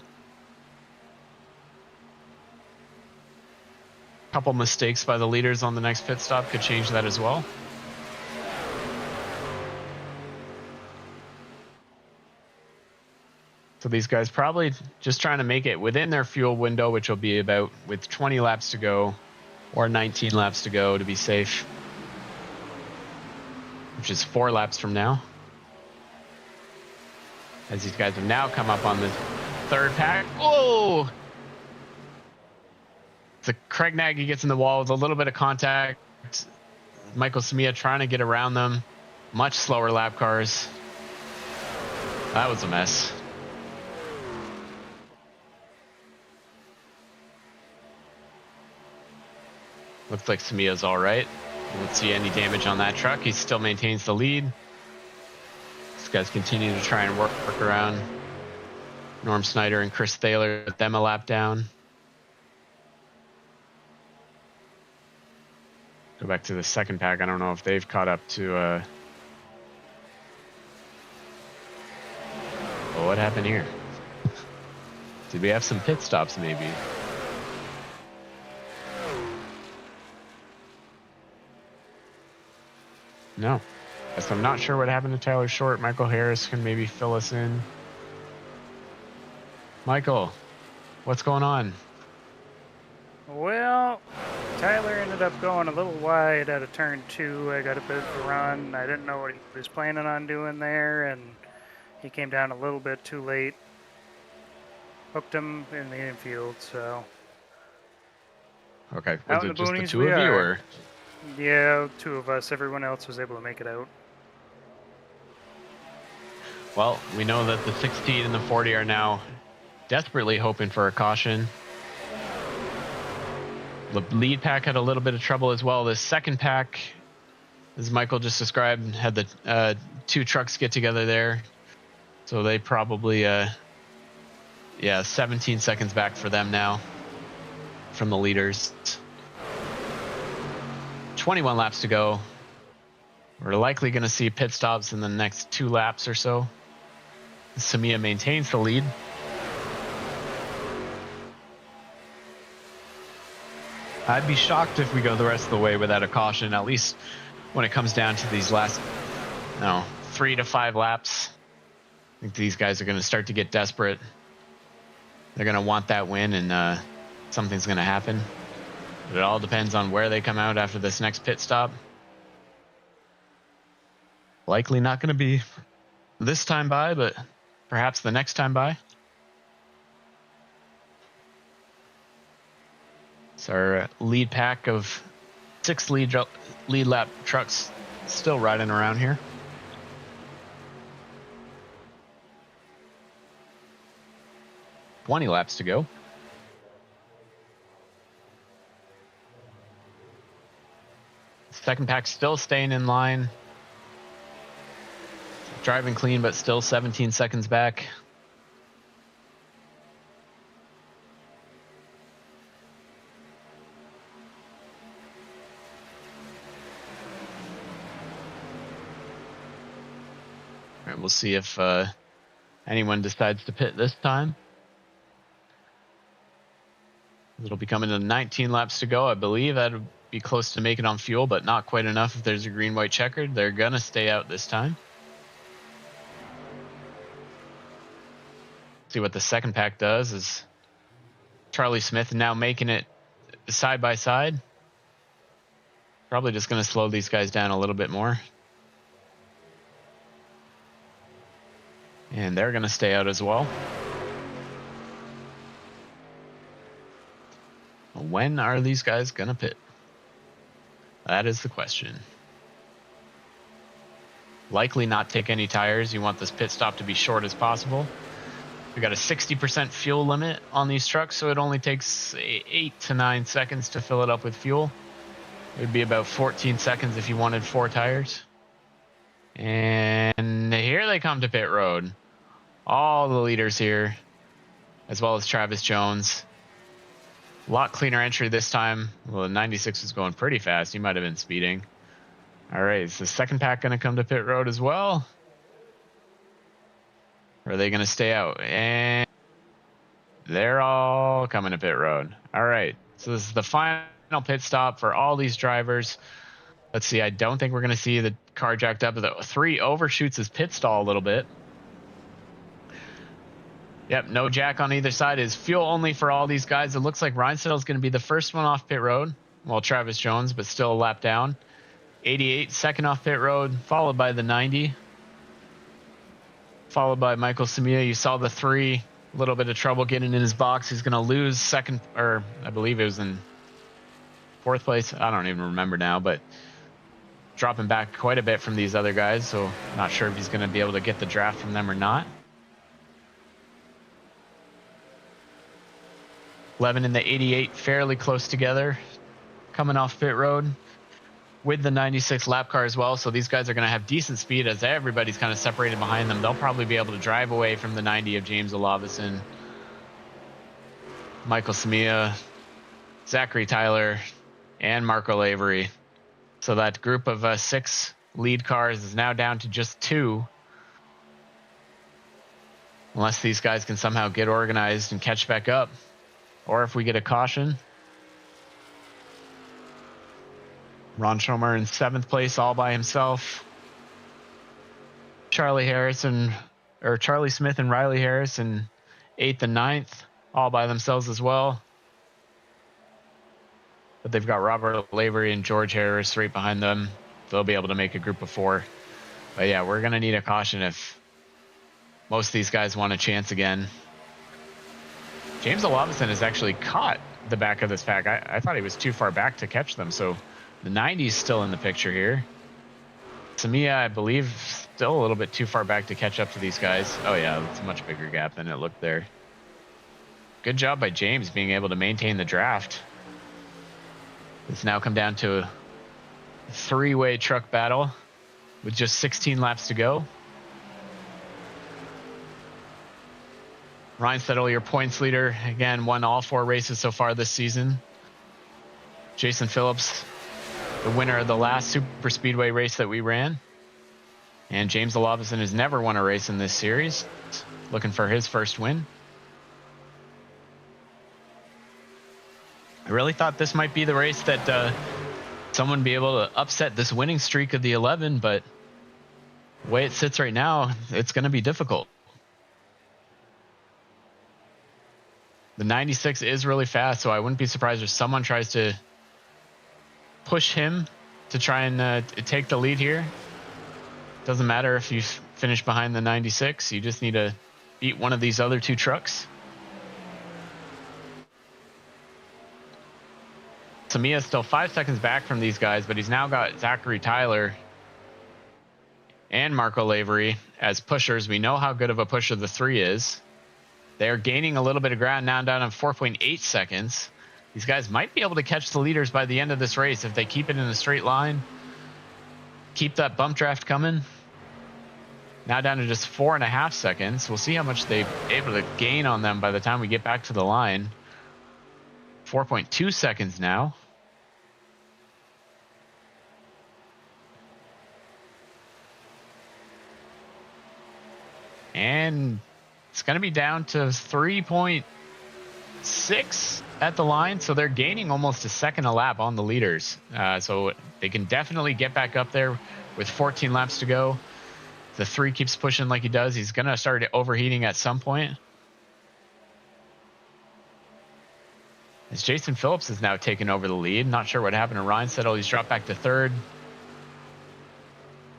A couple mistakes by the leaders on the next pit stop could change that as well. So these guys probably just trying to make it within their fuel window, which will be about with 20 laps to go or 19 laps to go to be safe, which is 4 laps from now. As these guys have now come up on the third pack. Oh! So Craig Nagy gets in the wall with a little bit of contact. Michael Samia trying to get around them. Much slower lap cars. That was a mess. Looks like Samia's all right. Don't see any damage on that truck. He still maintains the lead. These guys continue to try and work around Norm Snyder and Chris Thaler, with them a lap down. Go back to the second pack. I don't know if they've caught up to... Well, what happened here? Did we have some pit stops, maybe? No. Guess I'm not sure what happened to Tyler Short. Michael Harris can maybe fill us in. Michael, what's going on? Well, Tyler ended up going a little wide out of turn 2. I got a bit of a run. I didn't know what he was planning on doing there, and he came down a little bit too late. Hooked him in the infield, so... Okay, Out was in it the just the boonies 2 we of you, are. or...? Yeah, 2 of us. Everyone else was able to make it out. Well, we know that the 16 and the 40 are now desperately hoping for a caution. The lead pack had a little bit of trouble as well. The second pack, as Michael just described, had the 2 trucks get together there. So they probably, 17 seconds back for them now from the leaders. 21 laps to go. We're likely going to see pit stops in the next 2 laps or so. Samia maintains the lead. I'd be shocked if we go the rest of the way without a caution, at least when it comes down to these last 3 to 5 laps. I think these guys are going to start to get desperate. They're going to want that win, and something's going to happen. But it all depends on where they come out after this next pit stop. Likely not going to be this time by, but perhaps the next time by. It's our lead pack of 6 lead lap trucks still riding around here. $20 laps to go. Second pack still staying in line. Driving clean, but still 17 seconds back. All right, we'll see if anyone decides to pit this time. It'll be coming to 19 laps to go. I believe that would be close to making on fuel, but not quite enough if there's a green-white checkered. They're going to stay out this time. See what the second pack does is Charlie Smith now making it side by side. Probably just going to slow these guys down a little bit more. And they're going to stay out as well. When are these guys going to pit? That is the question. Likely not take any tires. You want this pit stop to be short as possible. We got a 60% fuel limit on these trucks, so it only takes 8 to 9 seconds to fill it up with fuel. It would be about 14 seconds if you wanted 4 tires. And here they come to pit road. All the leaders here, as well as Travis Jones. A lot cleaner entry this time. Well, the 96 was going pretty fast. He might have been speeding. All right, is the second pack going to come to pit road as well? Or are they going to stay out? And they're all coming to pit road. All right, so this is the final pit stop for all these drivers. Let's see, I don't think we're going to see the car jacked up. The 3 overshoots his pit stall a little bit. Yep, no jack on either side. Is fuel only for all these guys. It looks like Reinstedel is going to be the first one off pit road. Well, Travis Jones, but still a lap down. 88, second off pit road, followed by the 90. Followed by Michael Samia. You saw the 3, a little bit of trouble getting in his box. He's going to lose second, or I believe it was in 4th place. I don't even remember now, but dropping back quite a bit from these other guys. So not sure if he's going to be able to get the draft from them or not. 11 and the 88 fairly close together, coming off pit road with the 96 lap car as well. So these guys are going to have decent speed as everybody's kind of separated behind them. They'll probably be able to drive away from the 90 of James Olavison, Michael Samia, Zachary Tyler, and Marco Lavery. So that group of 6 lead cars is now down to just 2. Unless these guys can somehow get organized and catch back up. Or if we get a caution. Ron Schomer in 7th place all by himself. Charlie Smith and Riley Harris in 8th and 9th all by themselves as well. But they've got Robert Lavery and George Harris right behind them. They'll be able to make a group of 4. But yeah, we're going to need a caution if most of these guys want a chance again. James Olavison has actually caught the back of this pack. I thought he was too far back to catch them. So the 90's still in the picture here. Samia, I believe, still a little bit too far back to catch up to these guys. Oh yeah, it's a much bigger gap than it looked there. Good job by James being able to maintain the draft. It's now come down to a 3-way truck battle with just 16 laps to go. Ryan Settle, your points leader, again, won all 4 races so far this season. Jason Phillips, the winner of the last Super Speedway race that we ran. And James Olavison has never won a race in this series, looking for his first win. I really thought this might be the race that someone would be able to upset this winning streak of the 11, but the way it sits right now, it's going to be difficult. The 96 is really fast, so I wouldn't be surprised if someone tries to push him to try and take the lead here. Doesn't matter if you finish behind the 96. You just need to beat one of these other 2 trucks. Samia's still 5 seconds back from these guys, but he's now got Zachary Tyler and Marco Lavery as pushers. We know how good of a pusher the 3 is. They're gaining a little bit of ground now, down to 4.8 seconds. These guys might be able to catch the leaders by the end of this race if they keep it in a straight line. Keep that bump draft coming. Now down to just 4.5 seconds. We'll see how much they're able to gain on them by the time we get back to the line. 4.2 seconds now. And it's going to be down to 3.6 at the line. So they're gaining almost a second a lap on the leaders. So they can definitely get back up there with 14 laps to go. The 3 keeps pushing like he does. He's going to start overheating at some point. As Jason Phillips is now taking over the lead. Not sure what happened to Ryan Settle. He's dropped back to 3rd.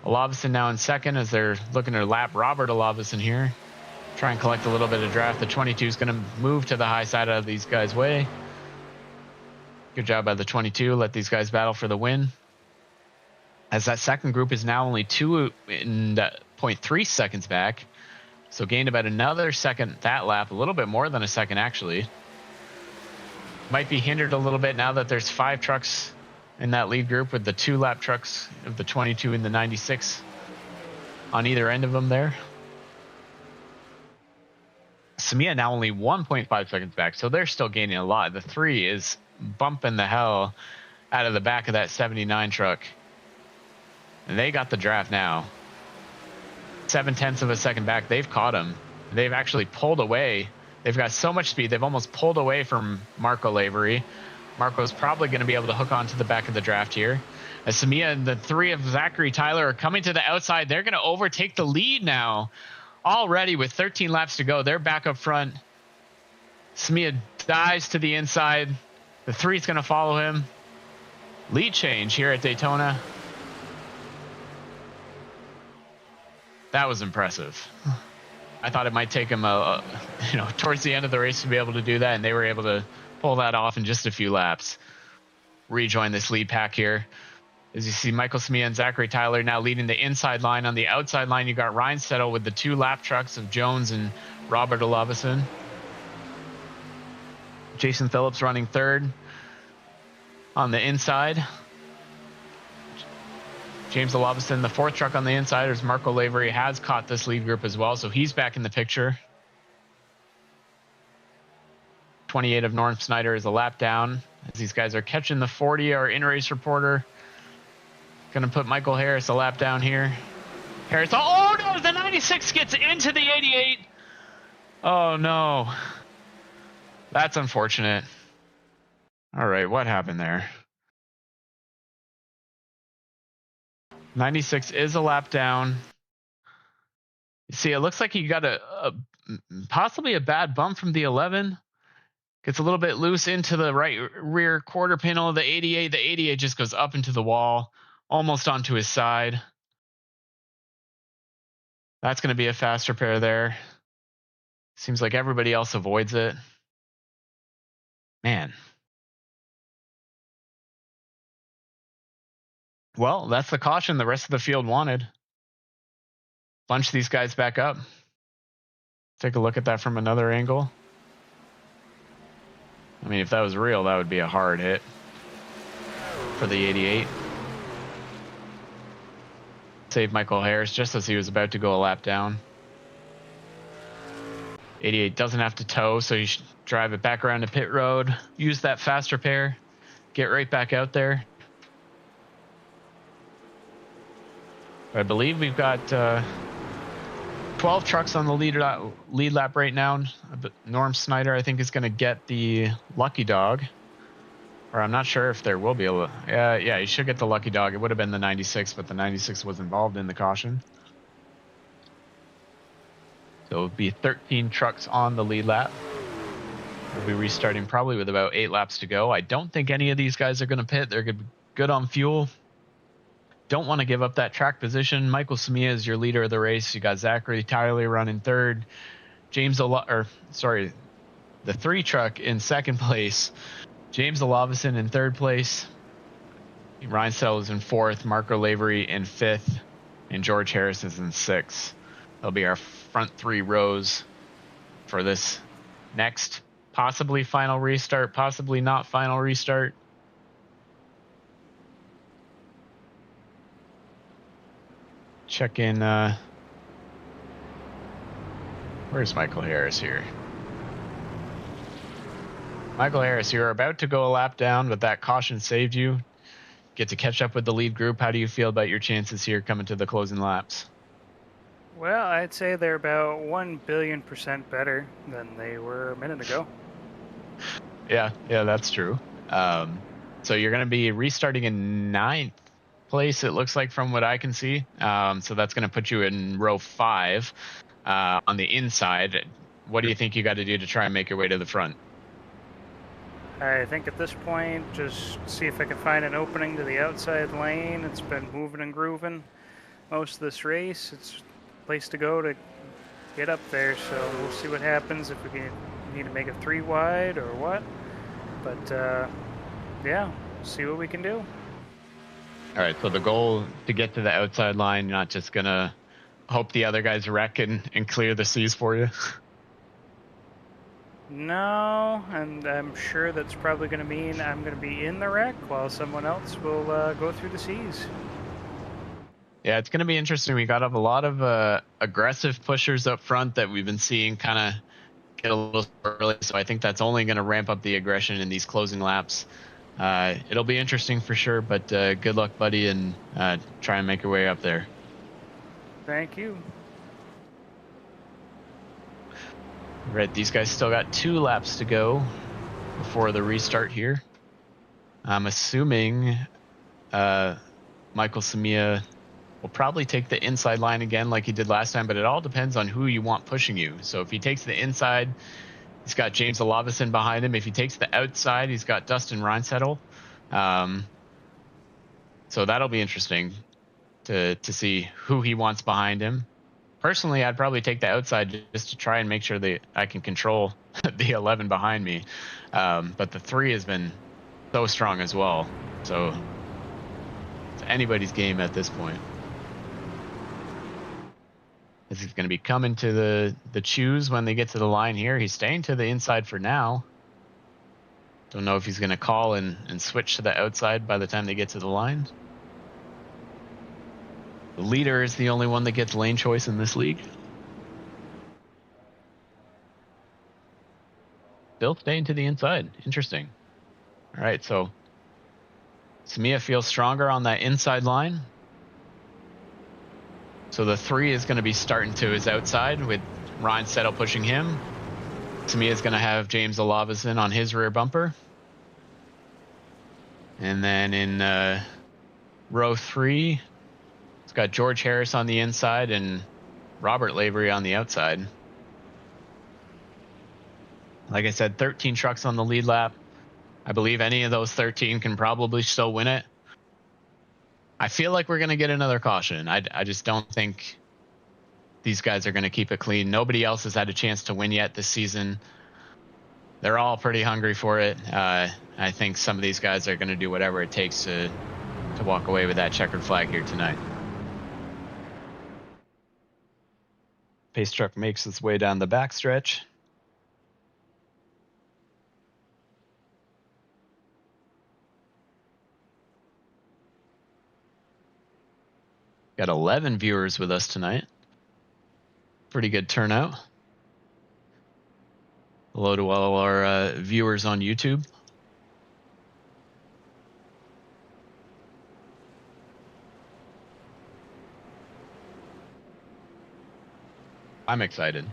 Olavison now in 2nd as they're looking to lap Robert Olavison here. Try and collect a little bit of draft. The 22 is going to move to the high side of these guys' way. Good job by the 22. Let these guys battle for the win. As that second group is now only 2.3 seconds back. So gained about another second that lap. A little bit more than a second, actually. Might be hindered a little bit now that there's 5 trucks in that lead group with the 2 lap trucks of the 22 and the 96 on either end of them there. Samia now only 1.5 seconds back, so they're still gaining a lot. The 3 is bumping the hell out of the back of that 79 truck. And they got the draft now. 0.7 of a second back. They've caught him. They've actually pulled away. They've got so much speed. They've almost pulled away from Marco Lavery. Marco's probably going to be able to hook onto the back of the draft here. As Samia and the 3 of Zachary Tyler are coming to the outside, they're going to overtake the lead now. Already with 13 laps to go, they're back up front. Samia dives to the inside. The 3 is going to follow him. Lead change here at Daytona. That was impressive. I thought it might take him towards the end of the race to be able to do that, and they were able to pull that off in just a few laps. Rejoin this lead pack here. As you see, Michael Samia and Zachary Tyler now leading the inside line. On the outside line, you got Ryan Settle with the 2 lap trucks of Jones and Robert Olavison. Jason Phillips running 3rd on the inside. James Olavison, the 4th truck on the inside, as Marco Lavery has caught this lead group as well, so he's back in the picture. 28 of Norm Snyder is a lap down. As these guys are catching the 40, our in-race reporter Gonna put Michael Harris a lap down here. Harris, oh no, the 96 gets into the 88. Oh no. That's unfortunate. All right, what happened there? 96 is a lap down. You see, it looks like he got a possibly a bad bump from the 11. Gets a little bit loose into the right rear quarter panel of the 88. The 88 just goes up into the wall, almost onto his side. That's going to be a fast repair there. Seems like everybody else avoids it. Man. Well, that's the caution the rest of the field wanted. Bunch these guys back up. Take a look at that from another angle. I mean, if that was real, that would be a hard hit for the 88. Save Michael Harris just as he was about to go a lap down. 88 doesn't have to tow, so you should drive it back around to pit road. Use that fast repair. Get right back out there. I believe we've got 12 trucks on the lead lap right now. Norm Snyder, I think, is going to get the lucky dog. Or I'm not sure if there will be a... yeah, he should get the lucky dog. It would have been the 96, but the 96 was involved in the caution. So it'll be 13 trucks on the lead lap. We'll be restarting probably with about 8 laps to go. I don't think any of these guys are going to pit. They're good on fuel. Don't want to give up that track position. Michael Samia is your leader of the race. You got Zachary Tyler running third. The 3 truck in second place. James Olavison in third place. Ryan Settle is in fourth. Marco Lavery in fifth. And George Harris is in sixth. That'll be our front 3 rows for this next possibly final restart, possibly not final restart. Check in. Where's Michael Harris here? Michael Harris, you're about to go a lap down, but that caution saved you. Get to catch up with the lead group. How do you feel about your chances here coming to the closing laps? Well, I'd say they're about 1,000,000,000% better than they were a minute ago. Yeah, that's true. So you're going to be restarting in 9th place, it looks like, from what I can see. So that's going to put you in row 5 on the inside. What do you think you got to do to try and make your way to the front? I think at this point, just see if I can find an opening to the outside lane. It's been moving and grooving most of this race. It's a place to go to get up there, so we'll see what happens, if we need to make it 3 wide or what. But yeah, see what we can do. All right, so the goal to get to the outside line, you're not just going to hope the other guys wreck and clear the C's for you? No, and I'm sure that's probably going to mean I'm going to be in the wreck while someone else will go through the C's. Yeah, it's going to be interesting. We got up a lot of aggressive pushers up front that we've been seeing kind of get a little early, so I think that's only going to ramp up the aggression in these closing laps. It'll be interesting for sure, but good luck, buddy, and try and make your way up there. Thank you. Right, these guys still got 2 laps to go before the restart here. I'm assuming Michael Samia will probably take the inside line again like he did last time, but it all depends on who you want pushing you. So if he takes the inside, he's got James Olavison behind him. If he takes the outside, he's got Dustin Reinsettle. So that'll be interesting to see who he wants behind him. Personally, I'd probably take the outside just to try and make sure that I can control the 11 behind me. But the 3 has been so strong as well. So it's anybody's game at this point. This is going to be coming to the choose when they get to the line here. He's staying to the inside for now. Don't know if he's going to call and switch to the outside by the time they get to the line. The leader is the only one that gets lane choice in this league. Still staying to the inside. Interesting. All right, so Samia feels stronger on that inside line. So the 3 is going to be starting to his outside with Ryan Settle pushing him. Samia is going to have James Olavison on his rear bumper. And then in row 3, it's got George Harris on the inside and Robert Lavery on the outside. Like I said, 13 trucks on the lead lap. I believe any of those 13 can probably still win it. I feel like we're going to get another caution. I just don't think these guys are going to keep it clean. Nobody else has had a chance to win yet this season. They're all pretty hungry for it. I think some of these guys are going to do whatever it takes to walk away with that checkered flag here tonight. Pace truck makes its way down the backstretch. Got 11 viewers with us tonight. Pretty good turnout. Hello to all our viewers on YouTube. I'm excited.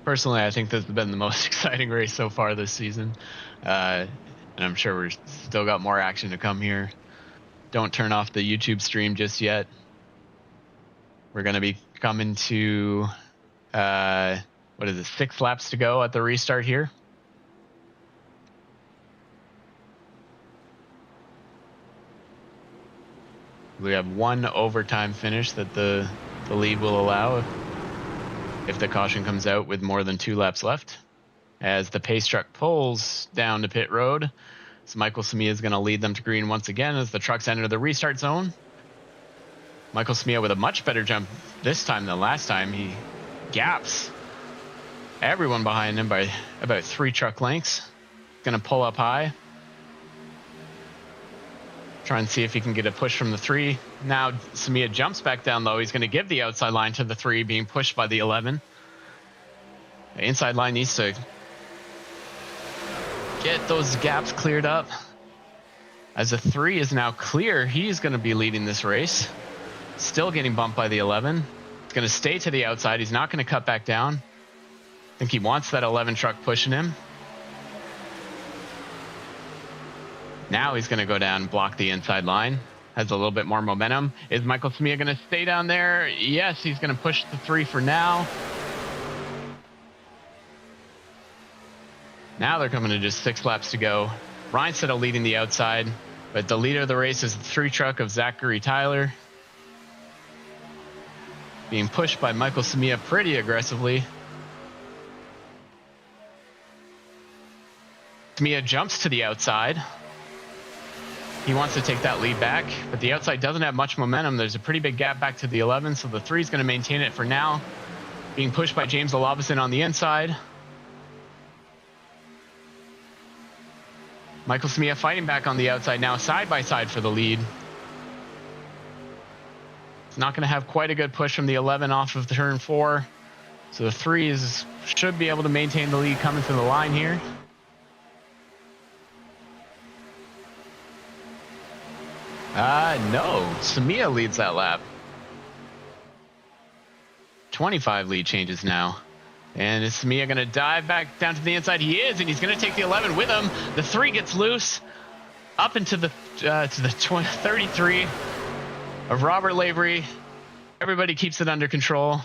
Personally, I think this has been the most exciting race so far this season. And I'm sure we're still got more action to come here. Don't turn off the YouTube stream just yet. We're going to be coming to, 6 laps to go at the restart here. We have 1 overtime finish that the lead will allow if the caution comes out with more than 2 laps left. As the pace truck pulls down to pit road, so Michael Samia is going to lead them to green once again as the trucks enter the restart zone. Michael Samia with a much better jump this time than last time. He gaps everyone behind him by about 3 truck lengths. Going to pull up high. Try and see if he can get a push from the 3. Now Samia jumps back down low. He's going to give the outside line to the 3, being pushed by the 11. The inside line needs to get those gaps cleared up. As the 3 is now clear, he's going to be leading this race. Still getting bumped by the 11. He's going to stay to the outside. He's not going to cut back down. I think he wants that 11 truck pushing him. Now he's going to go down and block the inside line. Has a little bit more momentum. Is Michael Samia going to stay down there? Yes, he's going to push the 3 for now. Now they're coming to just 6 laps to go. Ryan Settle leading the outside, but the leader of the race is the 3 truck of Zachary Tyler. Being pushed by Michael Samia pretty aggressively. Samia jumps to the outside. He wants to take that lead back, but the outside doesn't have much momentum. There's a pretty big gap back to the 11, so the 3 is going to maintain it for now. Being pushed by James Olavison on the inside. Michael Samia fighting back on the outside now, side by side for the lead. It's not going to have quite a good push from the 11 off of the turn 4. So the 3 should be able to maintain the lead coming to the line here. No, Samia leads that lap. 25 lead changes now. And is Samia going to dive back down to the inside? He is, and he's going to take the 11 with him. The 3 gets loose up into the 33 of Robert Lavery. Everybody keeps it under control.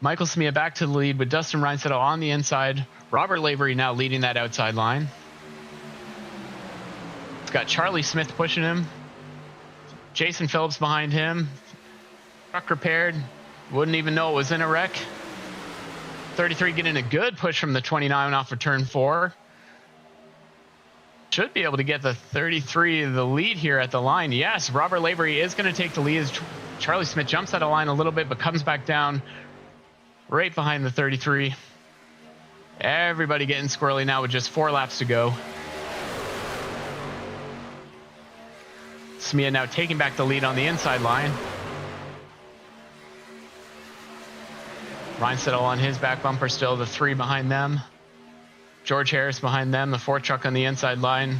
Michael Samia back to the lead with Dustin Reinsettle on the inside. Robert Lavery now leading that outside line. It's got Charlie Smith pushing him. Jason Phillips behind him. Truck repaired. Wouldn't even know it was in a wreck. 33 getting a good push from the 29 off of turn 4. Should be able to get the 33 the lead here at the line. Yes, Robert Lavery is going to take the lead as Charlie Smith jumps out of line a little bit, but comes back down right behind the 33. Everybody getting squirrely now with just 4 laps to go. Samia now taking back the lead on the inside line. Ryan Settle on his back bumper still, the 3 behind them. George Harris behind them, the fourth truck on the inside line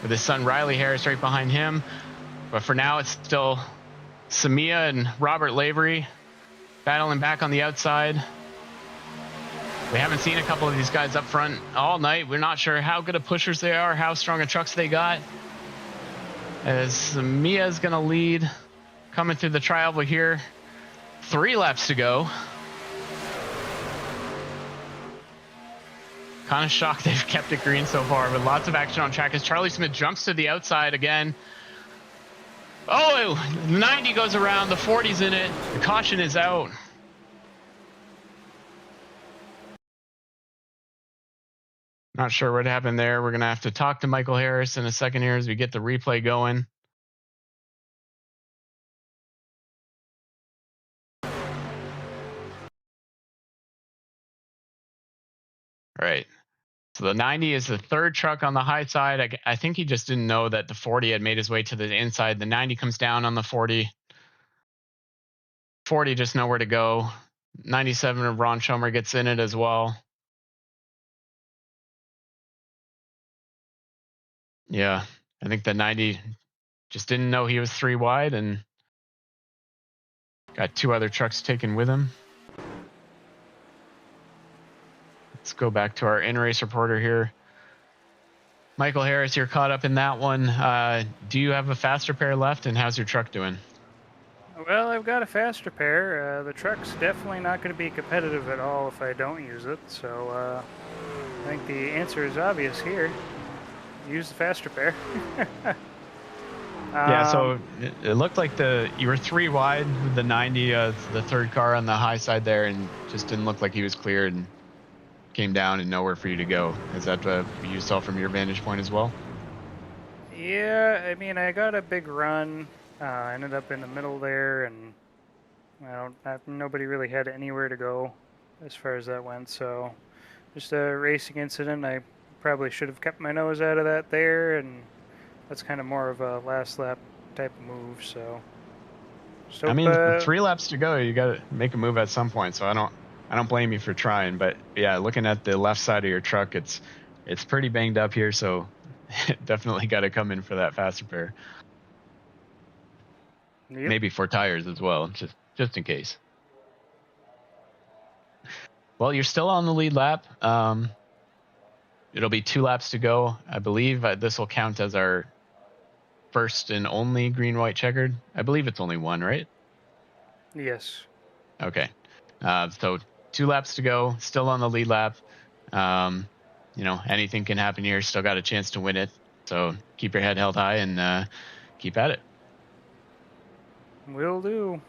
with his son Riley Harris right behind him. But for now, it's still Samia and Robert Lavery battling back on the outside. We haven't seen a couple of these guys up front all night. We're not sure how good of pushers they are, how strong of trucks they got. As Samia is going to lead, coming through the tri-oval here. 3 laps to go. Kind of shocked they've kept it green so far, but lots of action on track as Charlie Smith jumps to the outside again. Oh, 90 goes around, the 40's in it, the caution is out. Not sure what happened there. We're going to have to talk to Michael Harris in a second here as we get the replay going. All right. So the 90 is the third truck on the high side. I think he just didn't know that the 40 had made his way to the inside. The 90 comes down on the 40. 40 just nowhere to go. 97 of Ron Schomer gets in it as well. Yeah, I think the 90 just didn't know he was 3 wide and got 2 other trucks taken with him. Let's go back to our in-race reporter here. Michael Harris, you're caught up in that one. Do you have a faster pair left, and how's your truck doing? Well, I've got a faster pair. The truck's definitely not going to be competitive at all if I don't use it, so I think the answer is obvious here. Use the faster pair. Yeah, so it looked like you were 3 wide with the 90, the third car on the high side there, and just didn't look like he was cleared and came down and nowhere for you to go. Is that what you saw from your vantage point as well? Yeah, I mean, I got a big run. I ended up in the middle there, and nobody really had anywhere to go as far as that went. So just a racing incident. I probably should have kept my nose out of that there, and that's kind of more of a last lap type of move. So I mean, 3 laps to go. You got to make a move at some point. So I don't blame you for trying. But yeah, looking at the left side of your truck, it's pretty banged up here. So definitely got to come in for that faster pair. Yep. Maybe 4 tires as well, just in case. Well, you're still on the lead lap. It'll be 2 laps to go. I believe this will count as our first and only green, white checkered. I believe it's only 1, right? Yes. Okay. So 2 laps to go, still on the lead lap. Anything can happen here. Still got a chance to win it. So keep your head held high and keep at it. Will do. All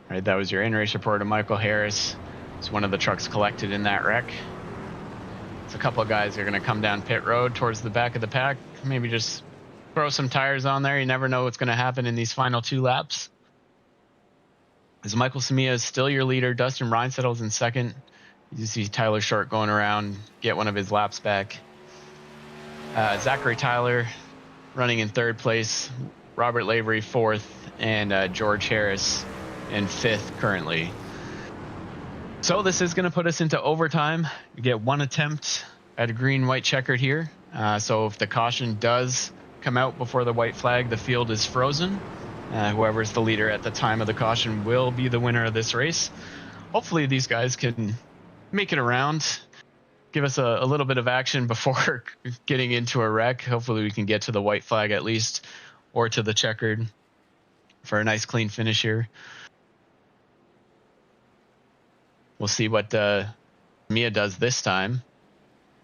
right, that was your in-race reporter, Michael Harris. It's one of the trucks collected in that wreck. It's a couple of guys that are going to come down pit road towards the back of the pack. Maybe just throw some tires on there. You never know what's going to happen in these final 2 laps. As Michael Samia is still your leader, Dustin Reinsettle's in second. You see Tyler Short going around, get one of his laps back. Zachary Tyler running in 3rd place. Robert Lavery 4th, and George Harris in 5th currently. So this is going to put us into overtime. We get 1 attempt at a green, white checkered here. So if the caution does come out before the white flag, the field is frozen. Whoever's the leader at the time of the caution will be the winner of this race. Hopefully these guys can make it around, give us a little bit of action before getting into a wreck. Hopefully we can get to the white flag at least, or to the checkered for a nice clean finish here. We'll see what Mia does this time.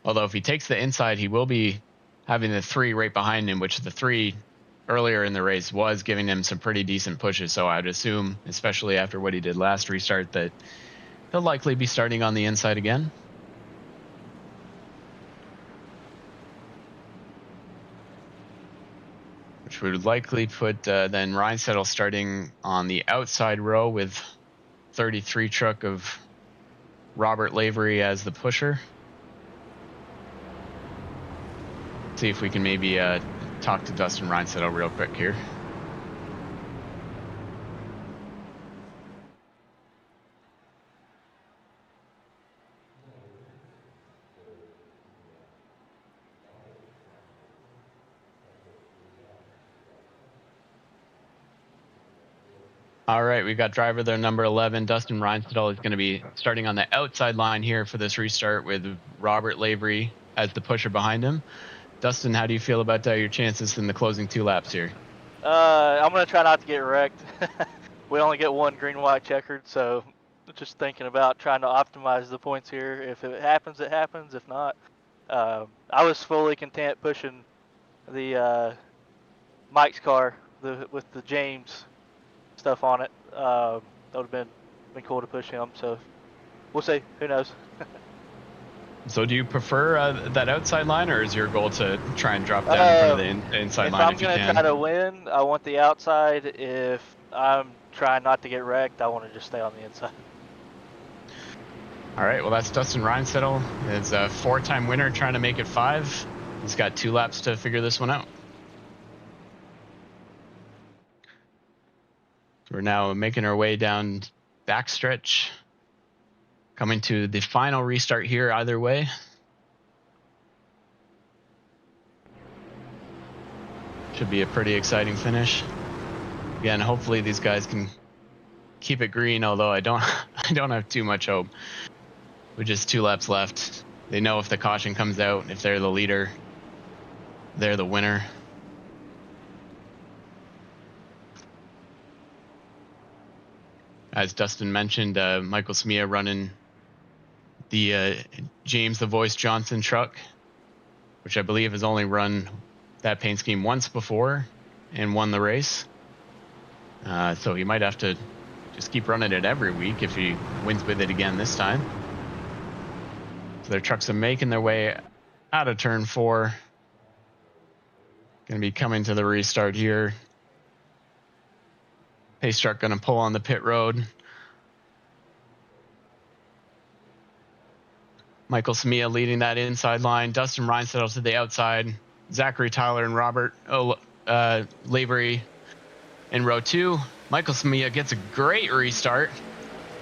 Although if he takes the inside, he will be having the 3 right behind him, which the 3 earlier in the race was giving him some pretty decent pushes. So I'd assume, especially after what he did last restart, that he'll likely be starting on the inside again. Which would likely put then Reinsettle starting on the outside row with 33 truck of Robert Lavery as the pusher. See if we can maybe talk to Dustin Reinsettle real quick here. All right, we've got driver there, number 11, Dustin Reinstedel is going to be starting on the outside line here for this restart with Robert Lavery as the pusher behind him. Dustin, how do you feel about your chances in the closing 2 laps here? I'm going to try not to get wrecked. We only get one green, white checkered, so just thinking about trying to optimize the points here. If it happens, it happens. If not, I was fully content pushing the Mike's car with the James stuff on it. That would have been cool to push him. So we'll see. Who knows? So do you prefer that outside line, or is your goal to try and drop down in front of the inside line if you can? If I'm going to try to win, I want the outside. If I'm trying not to get wrecked, I want to just stay on the inside. All right, well, that's Dustin Reinstedel. He's a 4-time winner trying to make it 5. He's got 2 laps to figure this one out. We're now making our way down backstretch, coming to the final restart here either way. Should be a pretty exciting finish. Again, hopefully these guys can keep it green, although I don't have too much hope. With just 2 laps left, they know if the caution comes out, if they're the leader, they're the winner. As Dustin mentioned, Michael Smia running the James the Voice Johnson truck, which I believe has only run that paint scheme once before and won the race. So he might have to just keep running it every week if he wins with it again this time. So their trucks are making their way out of turn 4. Going to be coming to the restart here. Pace truck going to pull on the pit road. Michael Smia leading that inside line. Dustin Reinstedel to the outside. Zachary Tyler and Robert Lavery in row 2. Michael Smia gets a great restart,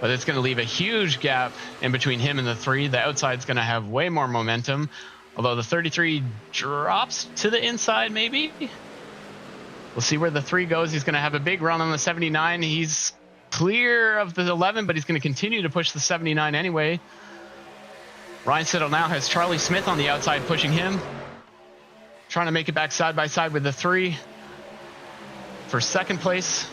but it's going to leave a huge gap in between him and the 3. The outside's going to have way more momentum, although the 33 drops to the inside maybe. We'll see where the 3 goes. He's going to have a big run on the 79. He's clear of the 11, but he's going to continue to push the 79 anyway. Reinstedel now has Charlie Smith on the outside pushing him, trying to make it back side by side with the 3 for second place.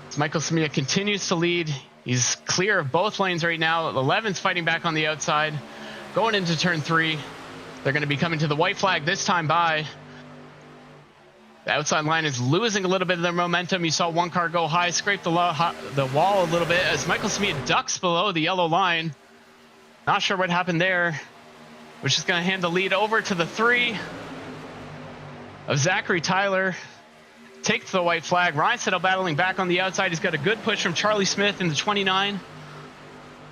As Michael Smia continues to lead, he's clear of both lanes right now. 11's fighting back on the outside. Going into turn 3, they're going to be coming to the white flag this time by. The outside line is losing a little bit of their momentum. You saw one car go high, scrape the wall a little bit as Michael Smia ducks below the yellow line. Not sure what happened there. We're just going to hand the lead over to the 3 of Zachary Tyler. Takes the white flag. Reinstedel battling back on the outside. He's got a good push from Charlie Smith in the 29.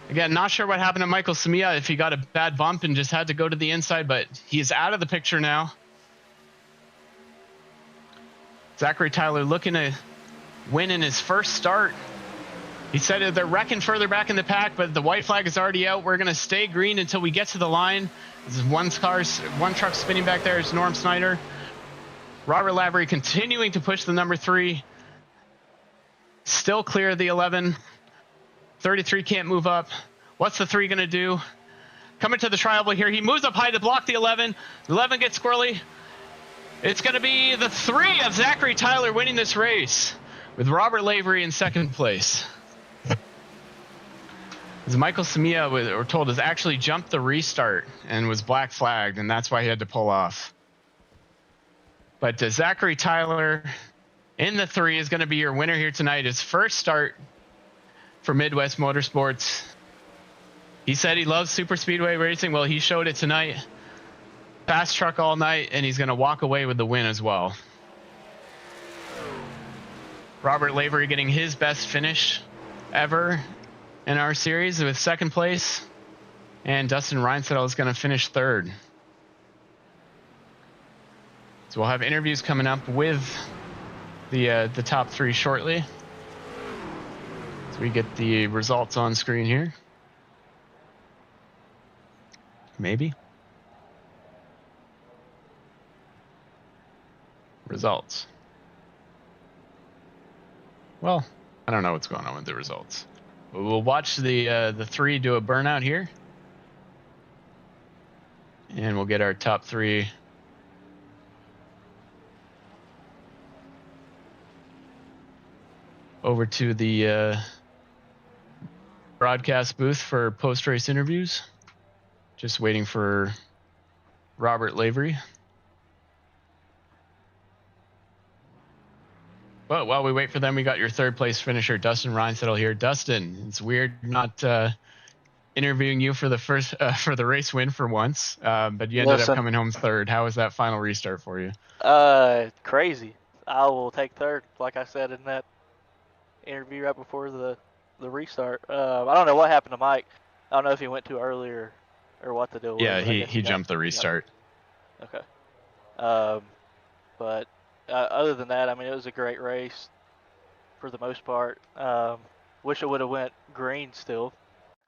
Again, not sure what happened to Michael Smia, if he got a bad bump and just had to go to the inside, but he's out of the picture now. Zachary Tyler looking to win in his first start. He said they're wrecking further back in the pack, but the white flag is already out. We're going to stay green until we get to the line. This is one truck spinning back there. It's Norm Snyder. Robert Lavery continuing to push the number 3. Still clear of the 11. 33 can't move up. What's the 3 going to do? Coming to the tri-oval here. He moves up high to block the 11. The 11 gets squirrely. It's going to be the 3 of Zachary Tyler winning this race, with Robert Lavery in second place. As Michael Smia, we're told, has actually jumped the restart and was black flagged, and that's why he had to pull off. But Zachary Tyler in the 3 is going to be your winner here tonight. His first start for Midwest Motorsports. He said he loves super speedway racing. Well, he showed it tonight. Fast truck all night, and he's going to walk away with the win as well. Robert Lavery getting his best finish ever in our series with second place, and Dustin Reinstedel is going to finish 3rd. So we'll have interviews coming up with the top 3 shortly. So we get the results on screen here. Maybe. Results. well, I don't know what's going on with the results. We'll watch the 3 do a burnout here, and we'll get our top 3 over to the broadcast booth for post-race interviews. Just waiting for Robert Lavery. But while we wait for them, we got your third place finisher, Dustin Reinsettle here. Dustin, it's weird not interviewing you for the first for the race win for once, but you ended up Listen, coming home third. How was that final restart for you? crazy. I will take third, like I said in that interview right before the restart. I don't know what happened to Mike. I don't know if he went too early or what the deal was, Yeah, but I guess he jumped the Yep. restart. Okay. But other than that, I mean, it was a great race for the most part. Wish it would have went green still,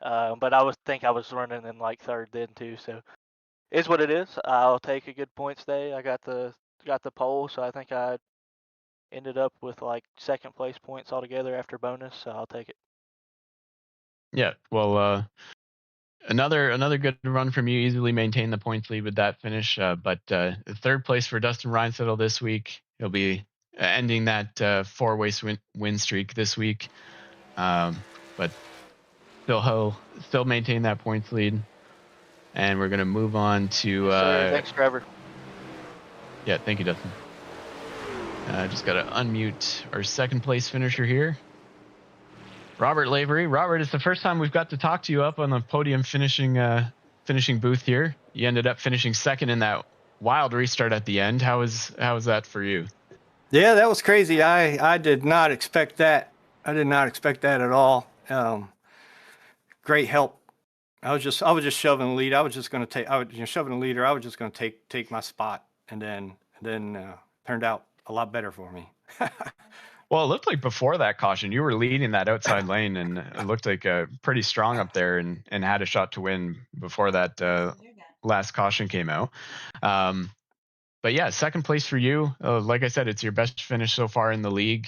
but I was running in like third then too. So it's what it is. I'll take a good points day. I got the pole, so I think I ended up with like second place points altogether after bonus. So I'll take it. Yeah, well, another good run from you. Easily maintained the points lead with that finish. But third place for Dustin Reinsettle this week. He'll be ending that 4 race win streak this week. But he'll still maintain that points lead. And we're gonna move on to. Yes, sir. Thanks, Trevor. Yeah, thank you, Dustin. Just gotta unmute our second place finisher here, Robert Lavery. Robert, it's the first time we've got to talk to you up on the podium finishing booth here. You ended up finishing second in that wild restart at the end. How was that for you? Yeah, that was crazy. I did not expect that. I did not expect that at all. Great help. I was just shoving the lead. I was just going to take. Shoving the leader. I was just going to take my spot, and then turned out a lot better for me. Well, it looked like before that caution, you were leading that outside lane, and it looked like pretty strong up there, and had a shot to win before that last caution came out. But yeah, second place for you. Like I said, it's your best finish so far in the league.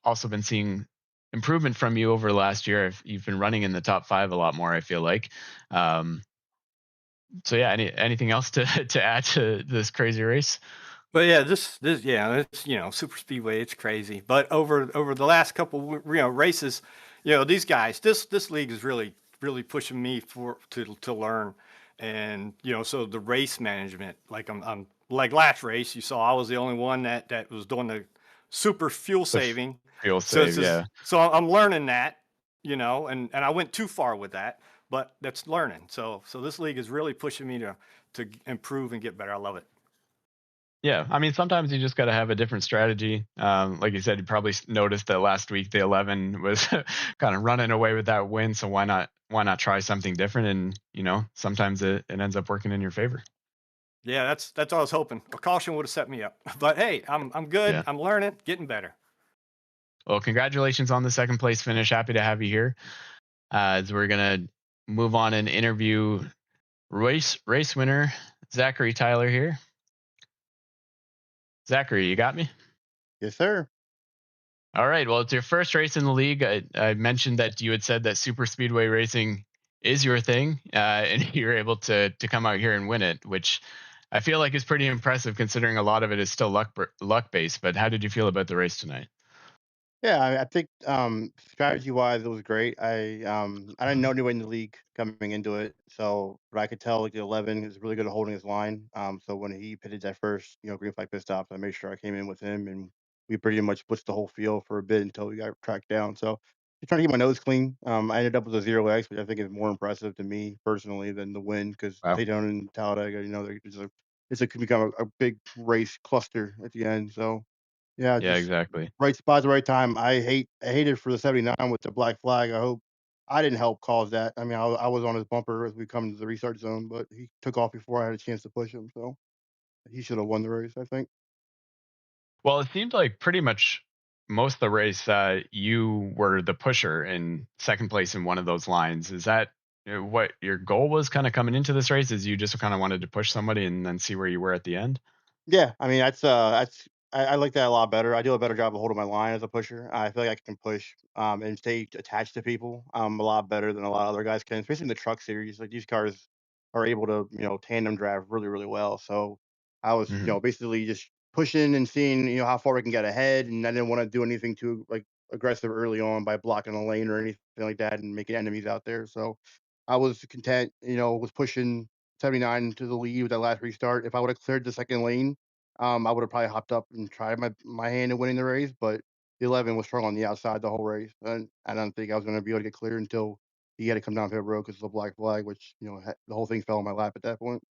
Also been seeing improvement from you over last year. You've been running in the top 5 a lot more, I feel like. So yeah, anything else to add to this crazy race? But yeah, this it's super speedway. It's crazy. But over the last couple races, these guys, this league is really pushing me to learn, and so the race management, like I'm like last race, you saw I was the only one that was doing the super fuel saving. Fuel save, yeah. So I'm learning that, and I went too far with that, but that's learning. So this league is really pushing me to improve and get better. I love it. Yeah, I mean, sometimes you just got to have a different strategy. Like you said, you probably noticed that last week the 11 was kind of running away with that win. So why not try something different? And sometimes it ends up working in your favor. Yeah, that's all I was hoping. A caution would have set me up, but hey, I'm good. Yeah. I'm learning, getting better. Well, congratulations on the second place finish. Happy to have you here. As we're gonna move on and interview race winner Zachary Tyler here. Zachary, you got me? Yes, sir. All right. Well, it's your first race in the league. I mentioned that you had said that super speedway racing is your thing, and you're able to come out here and win it, which I feel like is pretty impressive considering a lot of it is still luck based. But how did you feel about the race tonight? Yeah, I think strategy wise it was great. I didn't know anyone in the league coming into it, but I could tell like the 11 is really good at holding his line. So when he pitted that first green flag pit stop, I made sure I came in with him, and we pretty much blitzed the whole field for a bit until we got tracked down. So just trying to keep my nose clean. I ended up with a 0x, which I think is more impressive to me personally than the win, because Wow. Daytona and Talladega, it's could become a big race cluster at the end. So yeah, Yeah, just exactly. right spot at the right time. I hated for the 79 with the black flag. I hope I didn't help cause that. I mean, I was on his bumper as we come to the restart zone, but he took off before I had a chance to push him. So he should have won the race, I think. Well, it seemed like pretty much most of the race you were the pusher in second place in one of those lines. Is that what your goal was kind of coming into this race? Is you just kind of wanted to push somebody and then see where you were at the end? Yeah, I mean that's I like that a lot better. I do a better job of holding my line as a pusher. I feel like I can push and stay attached to people a lot better than a lot of other guys can, especially in the truck series. Like these cars are able to tandem drive really really well. So I was Mhm. basically just pushing and seeing how far we can get ahead, and I didn't want to do anything too like aggressive early on by blocking a lane or anything like that and making enemies out there. So I was content, was pushing 79 to the lead with that last restart. If I would have cleared the second lane, I would have probably hopped up and tried my hand in winning the race, but the 11 was strong on the outside the whole race, and I don't think I was going to be able to get clear until he had to come down pit road because of the black flag, which the whole thing fell on my lap at that point.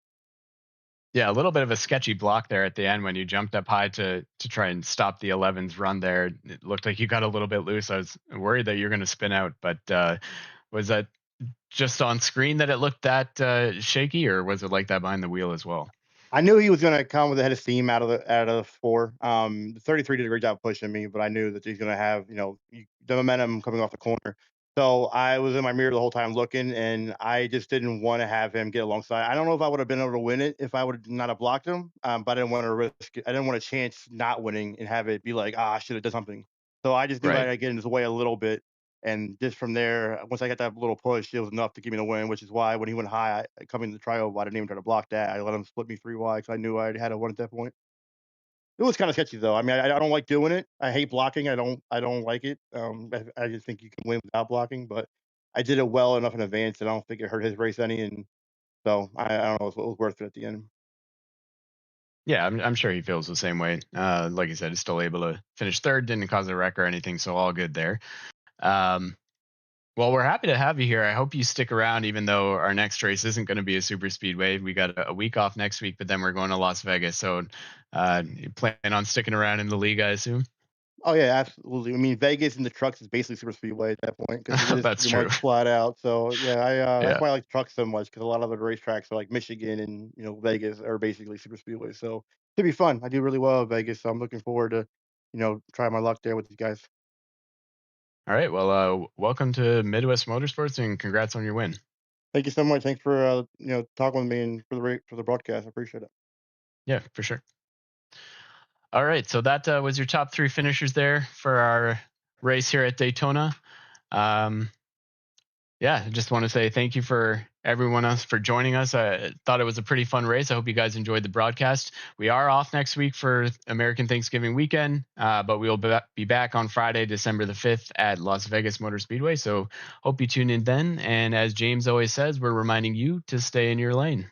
Yeah, a little bit of a sketchy block there at the end when you jumped up high to try and stop the 11's run there. It looked like you got a little bit loose. I was worried that you're going to spin out, but was that just on screen that it looked that shaky, or was it like that behind the wheel as well? I knew he was gonna come with a head of steam out of the 4. The 33 did a great job pushing me, but I knew that he's gonna have, the momentum coming off the corner. So I was in my mirror the whole time looking, and I just didn't want to have him get alongside. I don't know if I would have been able to win it if I would not have blocked him, but I didn't want to risk it. I didn't want a chance not winning and have it be like, I should have done something. So I just knew Right. I'd get in his way a little bit. And just from there, once I got that little push, it was enough to give me the win, which is why when he went high, coming to the trial, I didn't even try to block that. I let him split me 3 wide because I knew I already had a win at that point. It was kind of sketchy though. I mean, I don't like doing it. I hate blocking. I don't like it. I just think you can win without blocking, but I did it well enough in advance that I don't think it hurt his race any. And so I don't know. It was worth it at the end. Yeah, I'm sure he feels the same way. Like I said, he's still able to finish third, didn't cause a wreck or anything, so all good there. Um, well, we're happy to have you here. I hope you stick around, even though our next race isn't going to be a super speedway. We got a week off next week, but then we're going to Las Vegas. So, you plan on sticking around in the league, I assume? Oh yeah, absolutely. I mean, Vegas and the trucks is basically super speedway at that point because it is That's pretty true. much flat out. So yeah, that's Yeah. why I like the trucks so much because a lot of the racetracks are like Michigan and Vegas are basically super speedway. So it'd be fun. I do really well at Vegas, so I'm looking forward to try my luck there with these guys. All right. Well, welcome to Midwest Motorsports, and congrats on your win. Thank you so much. Thanks for talking with me and for the broadcast. I appreciate it. Yeah, for sure. All right. So that was your top 3 finishers there for our race here at Daytona. Um, yeah, I just want to say thank you for everyone else for joining us. I thought it was a pretty fun race. I hope you guys enjoyed the broadcast. We are off next week for American Thanksgiving weekend, but we'll be back on Friday, December the 5th at Las Vegas Motor Speedway. So hope you tune in then. And as James always says, we're reminding you to stay in your lane.